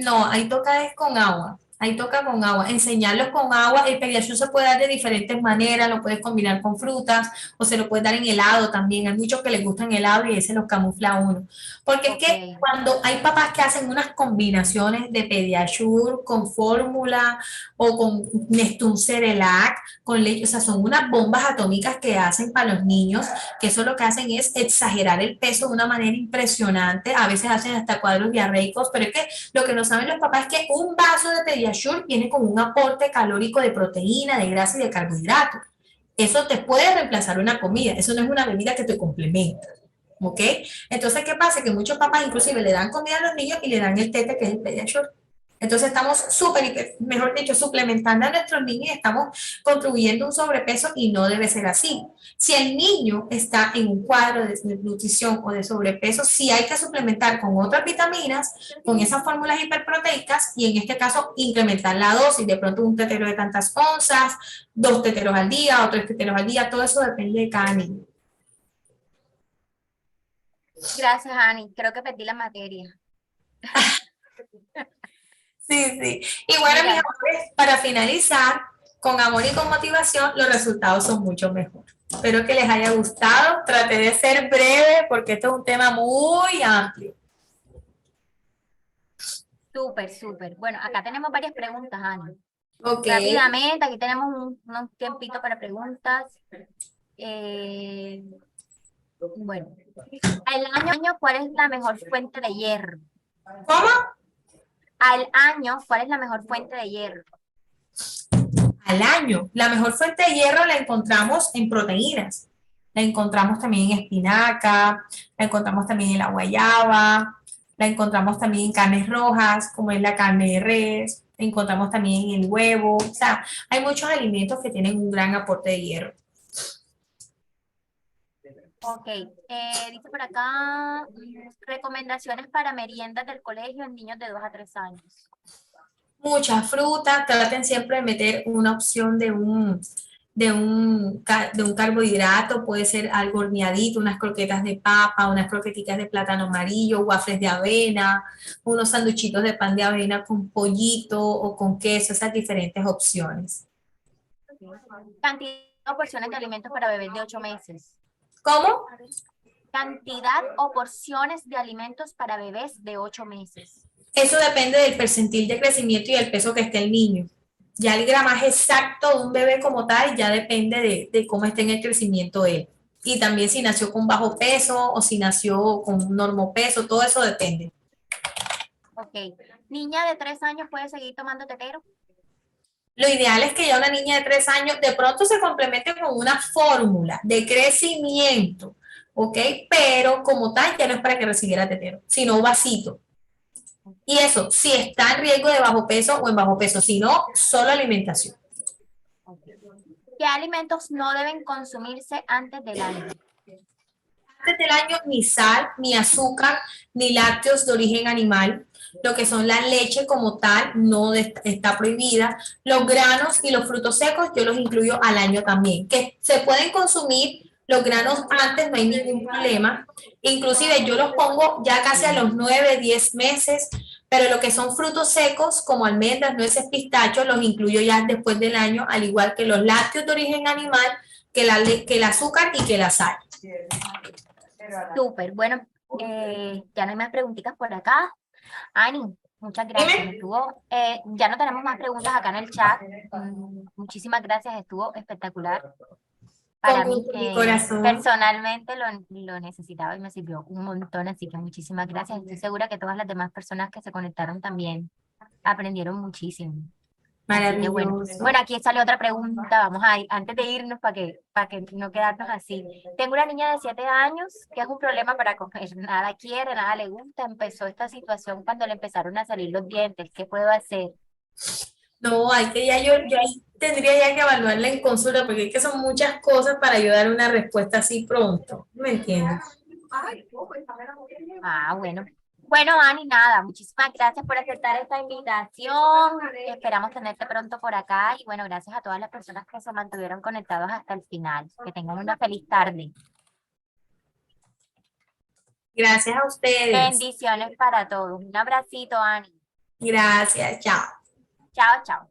No, ahí toca es con agua. Ahí toca con agua, enseñarlos con agua. El Pediasure se puede dar de diferentes maneras, lo puedes combinar con frutas o se lo puedes dar en helado también. Hay muchos que les gustan helado y ese los camufla a uno. Porque es que cuando hay papás que hacen unas combinaciones de Pediasure con fórmula o con Nestum Cerelac, con leche, o sea, son unas bombas atómicas que hacen para los niños, que eso lo que hacen es exagerar el peso de una manera impresionante. A veces hacen hasta cuadros diarreicos, pero es que lo que no saben los papás es que un vaso de Pediasure viene con un aporte calórico de proteína, de grasa y de carbohidratos. Eso te puede reemplazar una comida, eso no es una bebida que te complementa. ¿Ok? Entonces, ¿qué pasa? Que muchos papás inclusive le dan comida a los niños y le dan el tete, que es el Pediasure. Entonces estamos mejor dicho, suplementando a nuestros niños y estamos contribuyendo a un sobrepeso y no debe ser así. Si el niño está en un cuadro de desnutrición o de sobrepeso, sí hay que suplementar con otras vitaminas, con esas fórmulas hiperproteicas y en este caso incrementar la dosis, de pronto un tetero de tantas onzas, 2 teteros al día o 3 teteros al día, todo eso depende de cada niño.
Gracias, Ani. Creo que perdí la materia.
Sí, sí. Y bueno, mis amores, para finalizar, con amor y con motivación, los resultados son mucho mejor. Espero que les haya gustado. Traté de ser breve porque esto es un tema muy amplio.
Súper. Bueno, acá tenemos varias preguntas, Ani.
Ok.
Rápidamente, aquí tenemos unos tiempitos para preguntas. Bueno, al año, ¿cuál es la mejor fuente de hierro?
¿Cómo?
Al año, ¿cuál es la mejor fuente de hierro?
Al año. La mejor fuente de hierro la encontramos en proteínas. La encontramos también en espinaca, la encontramos también en la guayaba, la encontramos también en carnes rojas, como es la carne de res, la encontramos también en el huevo. O sea, hay muchos alimentos que tienen un gran aporte de hierro.
Ok, dice por acá, recomendaciones para meriendas del colegio en niños de 2 a 3 años.
Mucha fruta, traten siempre de meter una opción de un carbohidrato, puede ser algo horneadito, unas croquetas de papa, unas croquetitas de plátano amarillo, waffles de avena, unos sanduchitos de pan de avena con pollito o con queso, esas diferentes opciones.
Cantidad o porciones de alimentos para bebés de 8 meses.
¿Cómo?
Cantidad o porciones de alimentos para bebés de 8 meses.
Eso depende del percentil de crecimiento y del peso que esté el niño. Ya el gramaje exacto de un bebé como tal ya depende de cómo esté en el crecimiento él. Y también si nació con bajo peso o si nació con un normopeso, todo eso depende.
Ok. ¿Niña de 3 años puede seguir tomando tetero?
Lo ideal es que ya una niña de 3 años de pronto se complemente con una fórmula de crecimiento, ¿ok? Pero como tal ya no es para que recibiera tetero, sino vasito. Y eso, si está en riesgo de bajo peso o en bajo peso, si no, solo alimentación.
¿Qué alimentos no deben consumirse antes del año?
Antes del año ni sal, ni azúcar, ni lácteos de origen animal. Lo que son la leche como tal no está prohibida. Los granos y los frutos secos yo los incluyo al año también. Que se pueden consumir los granos antes, no hay ningún problema. Inclusive yo los pongo ya casi a los 9, 10 meses, pero lo que son frutos secos como almendras, nueces, pistachos, los incluyo ya después del año, al igual que los lácteos de origen animal, que el azúcar y que la sal.
Súper. Bueno, Ya no hay más preguntitas por acá. Ani, muchas gracias.
Dime.
Ya no tenemos más preguntas acá en el chat. Muchísimas gracias, estuvo espectacular.
Con
Para mí,
gusto, mi corazón.
personalmente lo necesitaba y me sirvió un montón, así que muchísimas gracias. Estoy segura que todas las demás personas que se conectaron también aprendieron muchísimo. Así que bueno,
Maravilloso.
bueno, aquí sale otra pregunta, vamos a ir, antes de irnos para que no quedarnos así. Tengo una niña de 7 años que es un problema para comer, nada quiere, nada le gusta, empezó esta situación cuando le empezaron a salir los dientes, ¿qué puedo hacer?
No, hay que ya yo ahí tendría ya que evaluarla en consulta porque es que son muchas cosas para yo dar una respuesta así pronto. ¿Me entiendes?
Ah, bueno. Bueno, Ani, nada, muchísimas gracias por aceptar esta invitación. Esperamos tenerte pronto por acá y bueno, gracias a todas las personas que se mantuvieron conectados hasta el final. Que tengan una feliz tarde.
Gracias a ustedes.
Bendiciones para todos. Un abracito, Ani.
Gracias, chao.
Chao, chao.